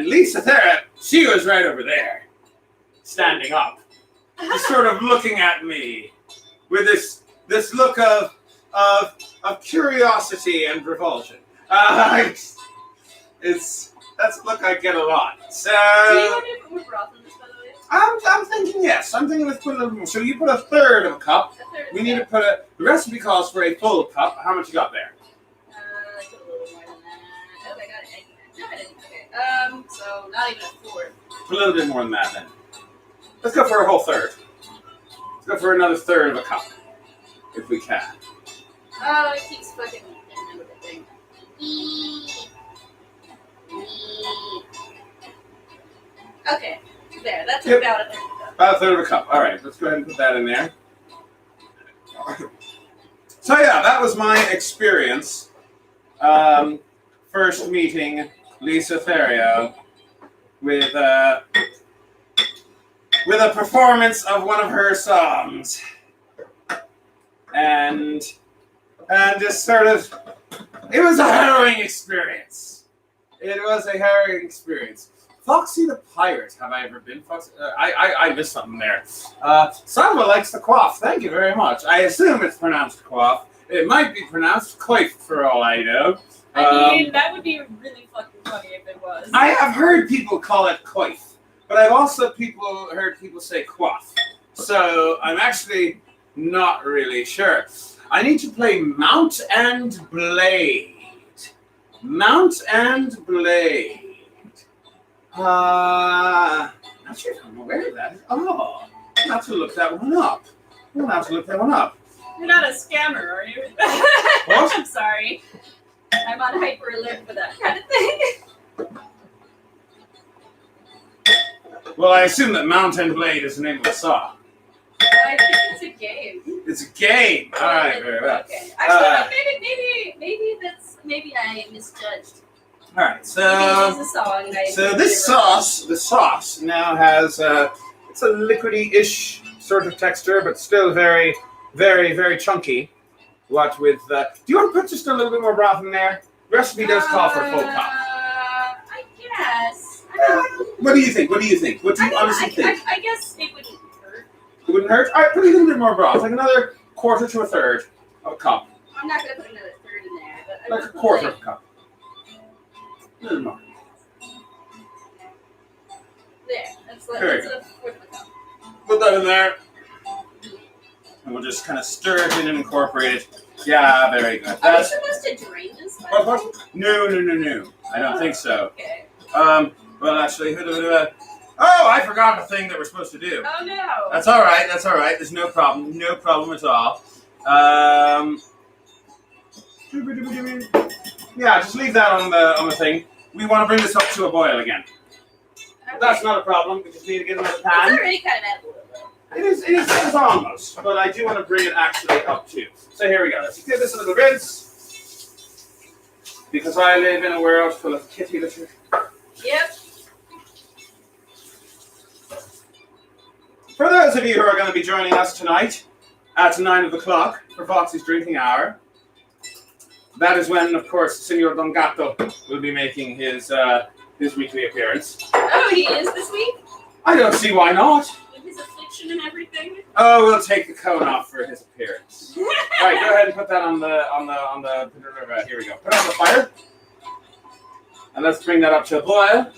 Lisa Theriot, she was right over there, standing up, just sort of looking at me, with this look of curiosity and revulsion. That's a look I get a lot. So do you want me to put more broth in this, by the way? I'm thinking yes. I'm thinking let's put a little more. So you put a third of a cup. We need to put the recipe calls for a full cup. How much you got there? I put a little more than that. Oh, I got it. No, I didn't. Okay. So not even a fourth. A little bit more than that then. Let's go for a whole third. Let's go for another third of a cup, if we can. Oh, it keeps fucking in with the thing. Okay, there. That's about a third of a cup. About a third of a cup. All right, let's go ahead and put that in there. So yeah, that was my experience. First meeting Lisa Theriot with a performance of one of her songs, and just sort of, it was a harrowing experience. It was a harrowing experience. Foxy the Pirate, have I ever been? Foxy? I missed something there. Salva likes the quaff. Thank you very much. I assume it's pronounced quaff. It might be pronounced coif for all I know. I mean, that would be really fucking funny if it was. I have heard people call it coif, but I've also heard people say quaff. So I'm actually not really sure. I need to play Mount and Blade. Mount and Blade. Not sure if I'm aware of that. Oh, I'll have to look that one up. You're not a scammer, are you? What? I'm sorry. I'm on hyper alert for that kind of thing. Well, I assume that Mount and Blade is the name of the song. I think it's a game. It's a game. All right, very well. Okay. Actually, maybe I misjudged. All right, Maybe so it is a song. And I so this the sauce now has it's a liquidy-ish sort of texture, but still very, very, very chunky. What with? Do you want to put just a little bit more broth in there? The recipe does call for a full cup. I guess. What do you think? What do you think? What do you honestly think? I guess it wouldn't hurt. It wouldn't hurt. All right, put a little bit more broth, like another quarter to a third of a cup, I'm not gonna put another third in there, but I like a would put, quarter like, of a cup. A little more. there. That's a fourth of a cup. Put that in there. And we'll just kind of stir it in and incorporate it. Yeah, very good. Are we supposed to drain this? What? No. I don't think so. Okay. Well, actually, oh, I forgot a thing that we're supposed to do. Oh no. That's all right. There's no problem. No problem at all. Yeah, just leave that on the thing. We want to bring this up to a boil again. Okay. That's not a problem. We just need to get another It's pan. already kind of at a little bit. It is almost, but I do want to bring it actually up too. So here we go. Let's give this a little rinse, because I live in a world full of kitty litter. Yep. For those of you who are going to be joining us tonight at 9 o'clock for Foxy's drinking hour, that is when, of course, Senor Don Gato will be making his weekly appearance. Oh, he is this week? I don't see why not. With his affliction and everything? Oh, we'll take the cone off for his appearance. All right, go ahead and put that on the. Here we go. Put it on the fire, and let's bring that up to a boil.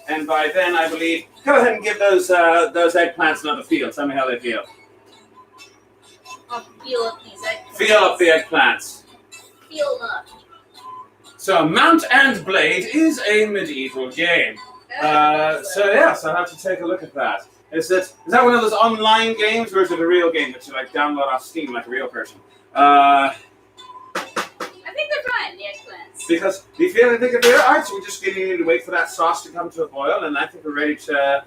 And by then, I believe, go ahead and give those eggplants another feel. Tell me how they feel. I'll feel up these eggplants. Feel up the eggplants. Feel them up. So Mount and Blade is a medieval game. So I'll have to take a look at that. Is that one of those online games, or is it a real game that you like download off Steam like a real person? I think they're fine, the eggplants. Because do you feel anything of there? All right, so we're just getting in to wait for that sauce to come to a boil, and I think we're ready to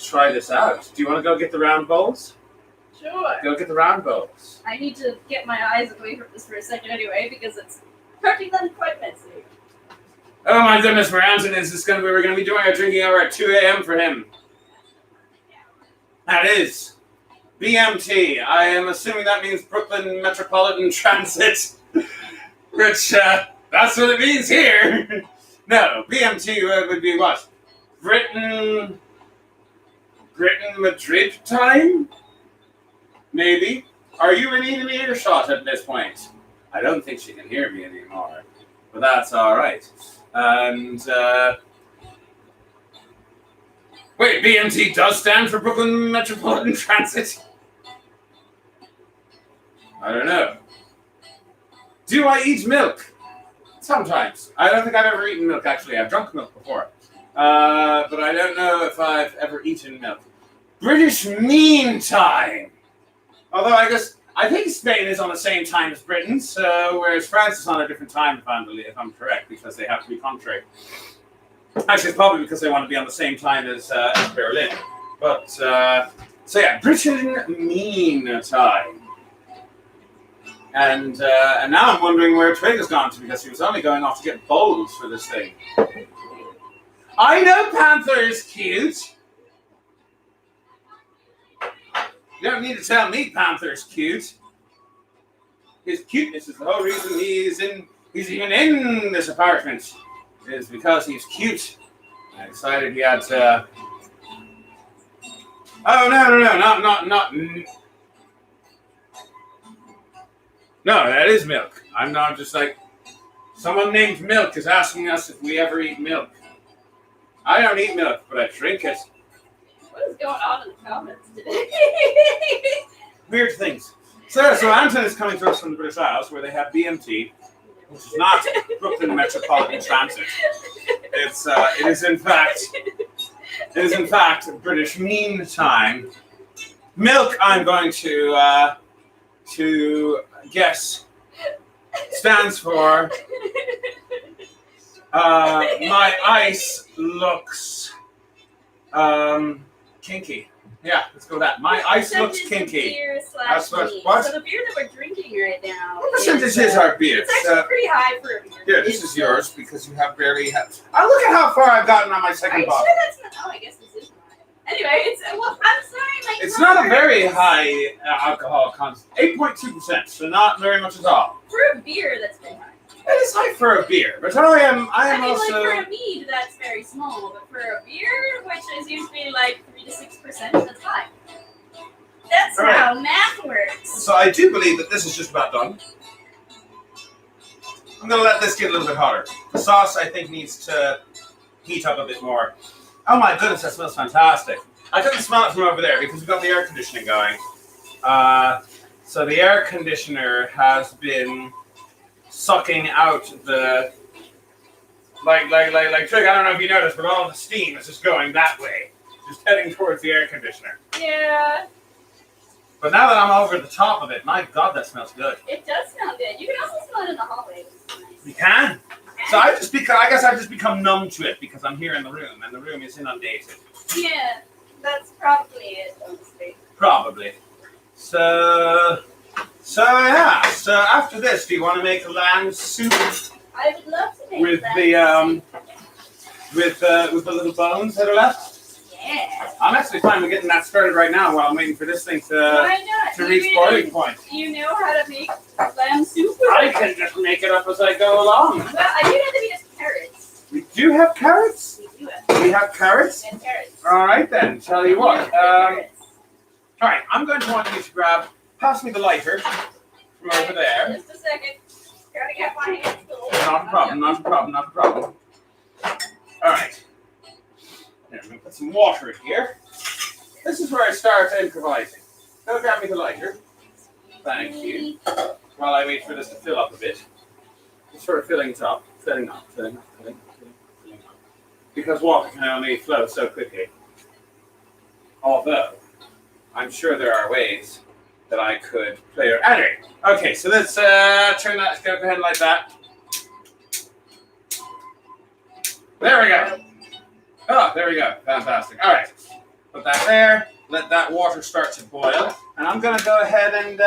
try this out. Do you want to go get the round bowls? Sure. Go get the round bowls. I need to get my eyes away from this for a second anyway, because it's hurting them quite messy. Oh my goodness, we're going to be doing our drinking hour at 2 a.m. for him. That is BMT. I am assuming that means Brooklyn Metropolitan Transit, which, that's what it means here. No, BMT would be what? Britain, Madrid time? Maybe. Are you in even earshot at this point? I don't think she can hear me anymore, but that's all right. And, wait, BMT does stand for Brooklyn Metropolitan Transit? I don't know. Do I eat milk? Sometimes. I don't think I've ever eaten milk, actually. I've drunk milk before. But I don't know if I've ever eaten milk. British Mean Time! Although I think Spain is on the same time as Britain, so whereas France is on a different time, if I'm correct, because they have to be contrary. Actually, it's probably because they want to be on the same time as Berlin. But so yeah, Britain Mean Time. And now I'm wondering where Twig has gone to, because he was only going off to get bowls for this thing. I know Panther is cute. You don't need to tell me Panther's cute. His cuteness is the whole reason he's even in this apartment. Is because he's cute. I decided he had to. Oh no, not. No, that is milk. I'm not just like someone named Milk is asking us if we ever eat milk. I don't eat milk, but I drink it. What is going on in the comments today? Weird things. So Anton is coming to us from the British Isles, where they have BMT, which is not Brooklyn Metropolitan Transit. It is in fact British Mean Time. Milk, I'm going to guess, stands for my ice looks Kinky. Yeah, let's go with that. My ice looks Percentage of kinky. Beer That's slash meat. what? So the beer that we're drinking right now. What percentage is our beer? It's actually pretty high for a beer. Here, this It's, is yours because you have barely had. Oh, look at how far I've gotten on my Are second you bottle. sure that's not? Oh, I guess this is mine. Anyway, it's well. I'm sorry, my. It's not a very high alcohol content. 8.2%, so not very much at all. For a beer, that's pretty high. It is high for a beer, but I am I mean, also. like for a mead, that's very small, but for a beer, which is usually like 3 to 6%, that's high. That's All right. how math works. So I do believe that this is just about done. I'm gonna let this get a little bit hotter. The sauce, I think, needs to heat up a bit more. Oh my goodness, that smells fantastic. I couldn't smell it from over there because we've got the air conditioning going. So the air conditioner has been sucking out the like Trig, I don't know if you noticed, but all the steam is just going that way, just heading towards the air conditioner. Yeah, But now that I'm over the top of it, my God, that smells good. it does smell good. You can also smell it in the hallway. Which is nice. You can. So I guess I've just become numb to it because I'm here in the room and the room is inundated. Yeah, that's probably it, honestly. Probably. So yeah. So after this, do you want to make a lamb soup I would love to make with that. the with the little bones that are left? Yeah. I'm actually fine with getting that started right now while I'm waiting for this thing to Why not? You reach boiling point. You know how to make lamb soup? I can just make it up as I go along. Well, I do have to be just carrots. We do have carrots. We do have We have carrots. and carrots. All right then. Tell you what. Carrots. All right. I'm going to want you to pass me the lighter from over there. Just a second. Gotta get my hands full. Not a problem. Not a problem. Not a problem. All right. Here, I'm going to put some water in here. This is where I start improvising. Go grab me the lighter. Thank you. While I wait for this to fill up a bit. It's sort of filling up. Because water can only flow so quickly. Although, I'm sure there are ways that I could play it. Anyway, okay, so let's turn that, go ahead and light that. There we go. Oh, there we go. Fantastic. All right. Put that there. Let that water start to boil. And I'm going to go ahead and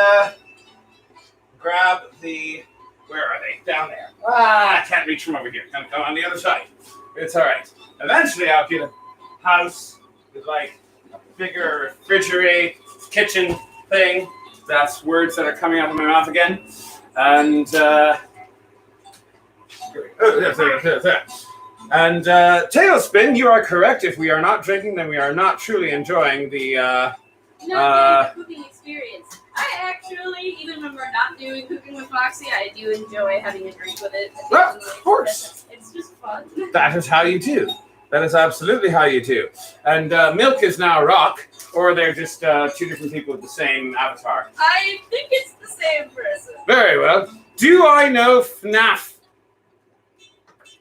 grab the... Where are they? Down there. I can't reach from over here. Going to go on the other side. It's all right. Eventually, I'll get a house with, like, a bigger refrigerator, kitchen thing. That's words that are coming out of my mouth again. And, And Tailspin, you are correct. If we are not drinking, then we are not truly enjoying the. Not the cooking experience. I actually, even when we're not doing cooking with Foxy, I do enjoy having a drink with it. Well, of course. It's just fun. That is how you do. That is absolutely how you do. And Milk is now Rock, or they're just two different people with the same avatar. I think it's the same person. Very well. Do I know FNAF?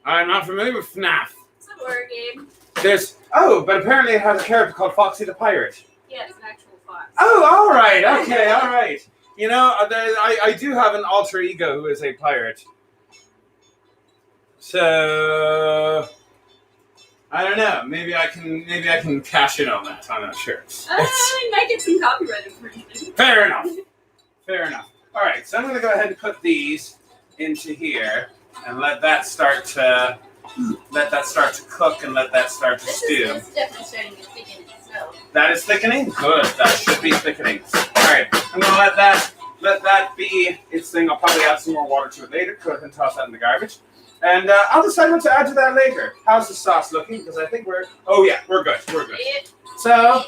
I'm not familiar with FNAF. It's a horror game. But apparently it has a character called Foxy the Pirate. Yeah, it's an actual fox. Oh, all right. Okay, all right. You know, I do have an alter ego who is a pirate. So I don't know. Maybe I can cash in on that. I'm not sure. I might get some copyright infringement. Fair enough. Fair enough. All right. So I'm going to go ahead and put these into here and let that start to cook and let that start to stew. This is definitely starting to thicken itself. That is thickening? Good. That should be thickening. Alright, I'm gonna let that be its thing. I'll probably add some more water to it later, cook and toss that in the garbage. And I'll decide what to add to that later. How's the sauce looking? Because I think we're good. We're good. So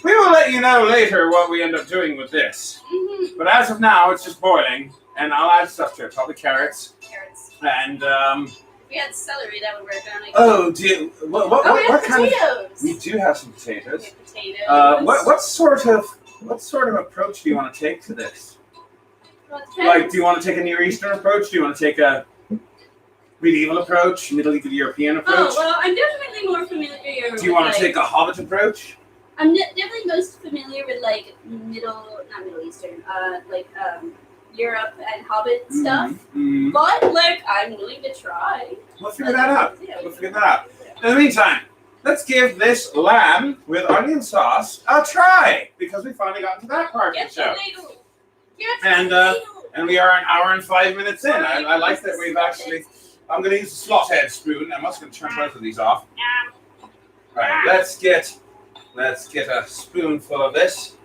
we will let you know later what we end up doing with this. Mm-hmm. But as of now, it's just boiling, and I'll add stuff to it, probably carrots. And we had celery that would work on it. oh, do you, what kind of? Potatoes. We do have some potatoes. We have potatoes. What sort of approach do you want to take to this? Well, it Like, depends. do you want to take a Near Eastern approach? Do you want to take a medieval approach, Middle European approach? Oh, well, I'm definitely more familiar with, Do you want to take a Hobbit approach? I'm definitely most familiar with, like, not Middle Eastern, Europe and Hobbit stuff. Mm-hmm. But, like, I'm willing to try. We'll figure that out. Yeah, We'll figure that out. In the meantime, let's give this lamb with onion sauce a try because we finally got to that part of the show. And we are an hour and 5 minutes in. I like that we've actually. I'm going to use a slot head spoon. I'm also going to turn both of these off. All right, let's get a spoonful of this.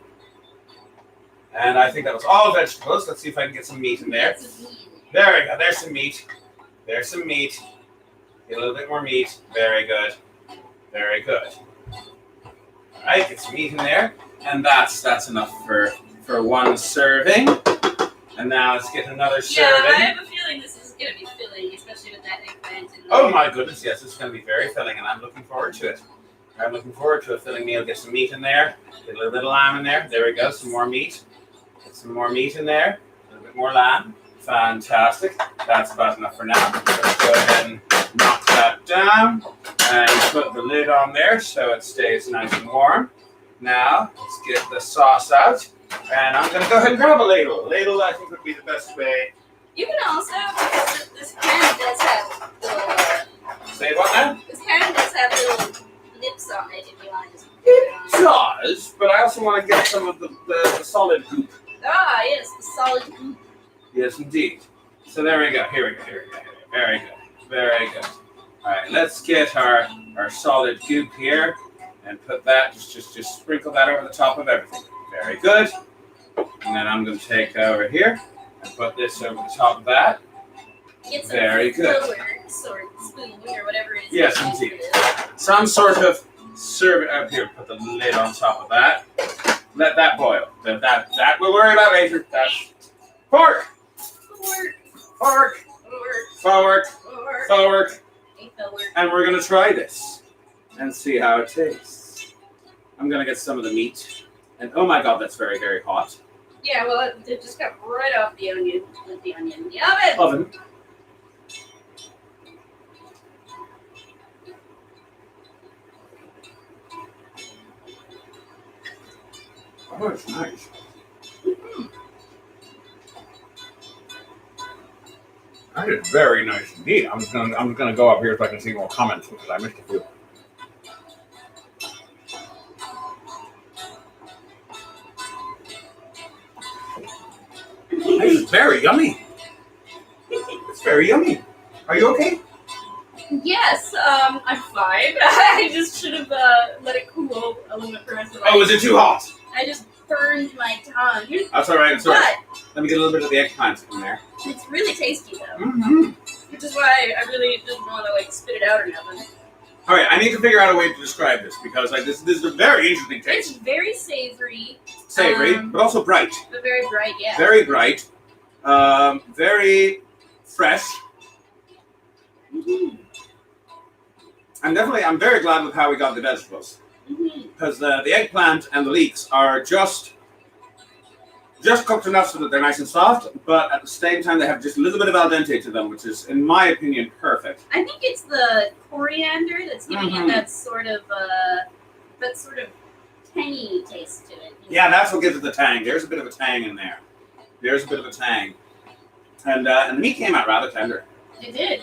And I think that was all vegetables. Let's see if I can get some meat in there. There we go. There's some meat. There's some meat. Get a little bit more meat. Very good. Very good. All right, get some meat in there. And that's enough for one serving. And now let's get another serving. Yeah, I have a feeling this is going to be filling, especially with that eggplant. Oh my goodness, yes, it's going to be very filling, and I'm looking forward to it. I'm looking forward to a filling meal. Get some meat in there. Get a little bit of lamb in there. There we go, some more meat. Get some more meat in there. A little bit more lamb. Fantastic. That's about enough for now. Let's go ahead and knock that down and put the lid on there so it stays nice and warm. Now, let's get the sauce out. And I'm going to go ahead and grab a ladle. A ladle, I think, would be the best way. You can also, because this pan does have little... Say what now? This pan does have little nips on it if you want to just... It does, but I also want to get some of the solid goop. Ah, yes, the solid goop. Yes, indeed. So there we go. Here we go. Very good. Very good. All right, let's get our solid goop here and put that, just sprinkle that over the top of everything. Very good. And then I'm going to take over here and put this over the top of that. Get some Very good. Sort of spoon or whatever it is. Yes, indeed. Some sort of serve up here. Put the lid on top of that. Let that boil. That we'll worry about later. That's fork. Fork. And we're going to try this and see how it tastes. I'm going to get some of the meat. And oh my god, that's very, very hot. Yeah, well, it just got right off the onion with the onion in the oven. Oh, it's nice. Mm-hmm. That is very nice indeed. I'm gonna go up here so I can see more comments because I missed a few. This is very yummy. It's very yummy. Are you okay? Yes, I'm fine. I just should have let it cool a little bit first. Oh, is it too hot? I just burned my tongue. That's all right. It's all right. But Let me get a little bit of the eggplant in there. it's really tasty though. Mm-hmm. Which is why I really didn't want to spit it out or nothing. All right, I need to figure out a way to describe this because this is a very interesting It's taste. very savory. Savory, but also bright. But very bright, yeah. Very bright. Very fresh. Mm-hmm. I'm very glad with how we got the vegetables. Mm-hmm. Because the eggplant and the leeks are just cooked enough so that they're nice and soft, but at the same time they have just a little bit of al dente to them, which is, in my opinion, perfect. I think it's the coriander that's giving Mhm. it that sort of tangy taste to it. Yeah, that's what gives it the tang. There's a bit of a tang in there. There's a bit of a tang. And the meat came out rather tender. It did.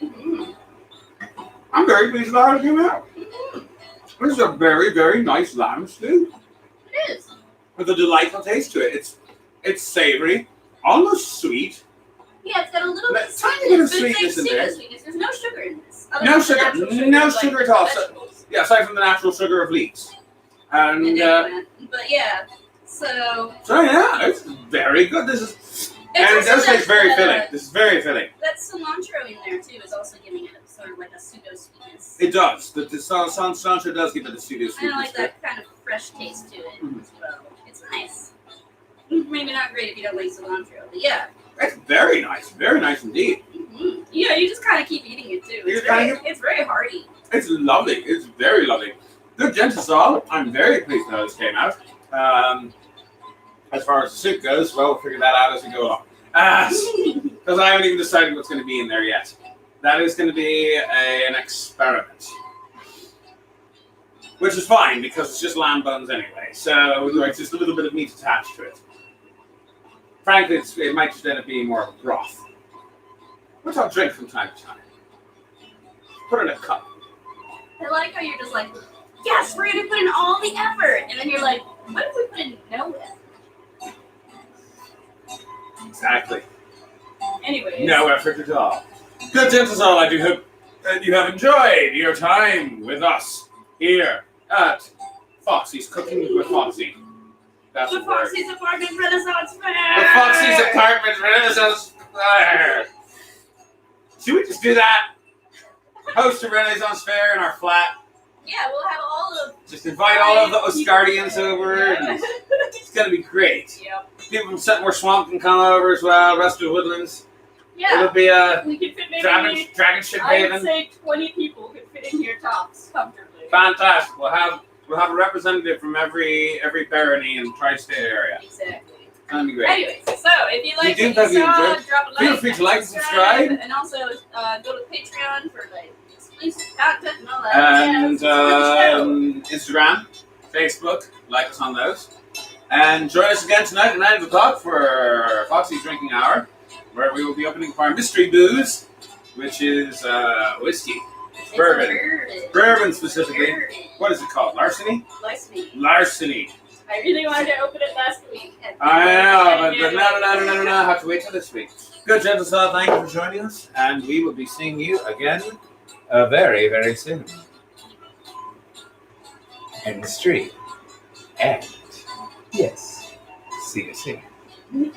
Mm-hmm. I'm very pleased with how it came out. This is a very, very nice lamb stew It is. with a delightful taste to it. It's savory, almost sweet. Yeah, it's got a little bit of Tiny bit of sweetness, but it's sweetness in there. sweetness. There's no sugar in this. No than the sugar. natural No of, sugar at all. vegetables Yeah, aside from the natural sugar of leeks. and And eggplant. But yeah, so so yeah, it's very good. This is and it also does taste very that, filling. This is very filling. That cilantro in there too is also giving it sort of like a pseudo sweetness. It does. The cilantro does give it the pseudo I sweetness. like that kind of fresh taste to it Mhm. as well. It's nice. Maybe not great if you don't like cilantro, but yeah. It's very nice indeed. Mm-hmm. Yeah, you just kind of keep eating it too. You kinda It's very hearty. It's lovely. It's very lovely. Good gents all. I'm very pleased with how this came out. As far as the soup goes, well, we'll figure that out as we go along. Because I haven't even decided what's going to be in there yet. That is going to be an experiment. Which is fine, because it's just lamb bones anyway. So it's just a little bit of meat attached to it. Frankly, it might just end up being more of a broth. Which I'll drink from time to time. Put in a cup. I like how you're just like, yes, we're gonna put in all the effort, and then you're like, what if we put in no effort? Exactly. Anyways. No effort at all. Good gentles all, I do hope that you have enjoyed your time with us here at Foxy's Cooking with Foxy. That's The the word. Foxy's Apartment Renaissance Fair! The Foxy's Apartment Renaissance Fair. Should we just do that? Host a Renaissance Fair in our flat. Yeah, we'll have all of. Just invite all of the Oscardians over. Yeah. And it's gonna be great. Yep. People from Setmore Swamp can come over as well. Rest of the Woodlands. Yeah. It'll be a We could fit maybe. dragon ship I would haven. say 20 people could fit in here tops comfortably. Fantastic. We'll have a representative from every barony in the tri-state area. Exactly. It's gonna be great. Anyways, so if you like You do what you have saw, you drop a like. Feel free to like and subscribe. And also go to Patreon for like exclusive content and all that. And Yeah, Instagram, Facebook, like us on those. And join us again tonight at 9 o'clock for Foxy's Drinking Hour, where we will be opening up our mystery booze, which is whiskey. It's Bourbon. Bourbon specifically. Bourbon. What is it called? Larceny? Larceny. Larceny. I really wanted to open it last week. And I know, but no. I have to wait till this week. Good, gentlemen, thank you for joining us, and we will be seeing you again very, very soon. In the street. And, yes, see you soon.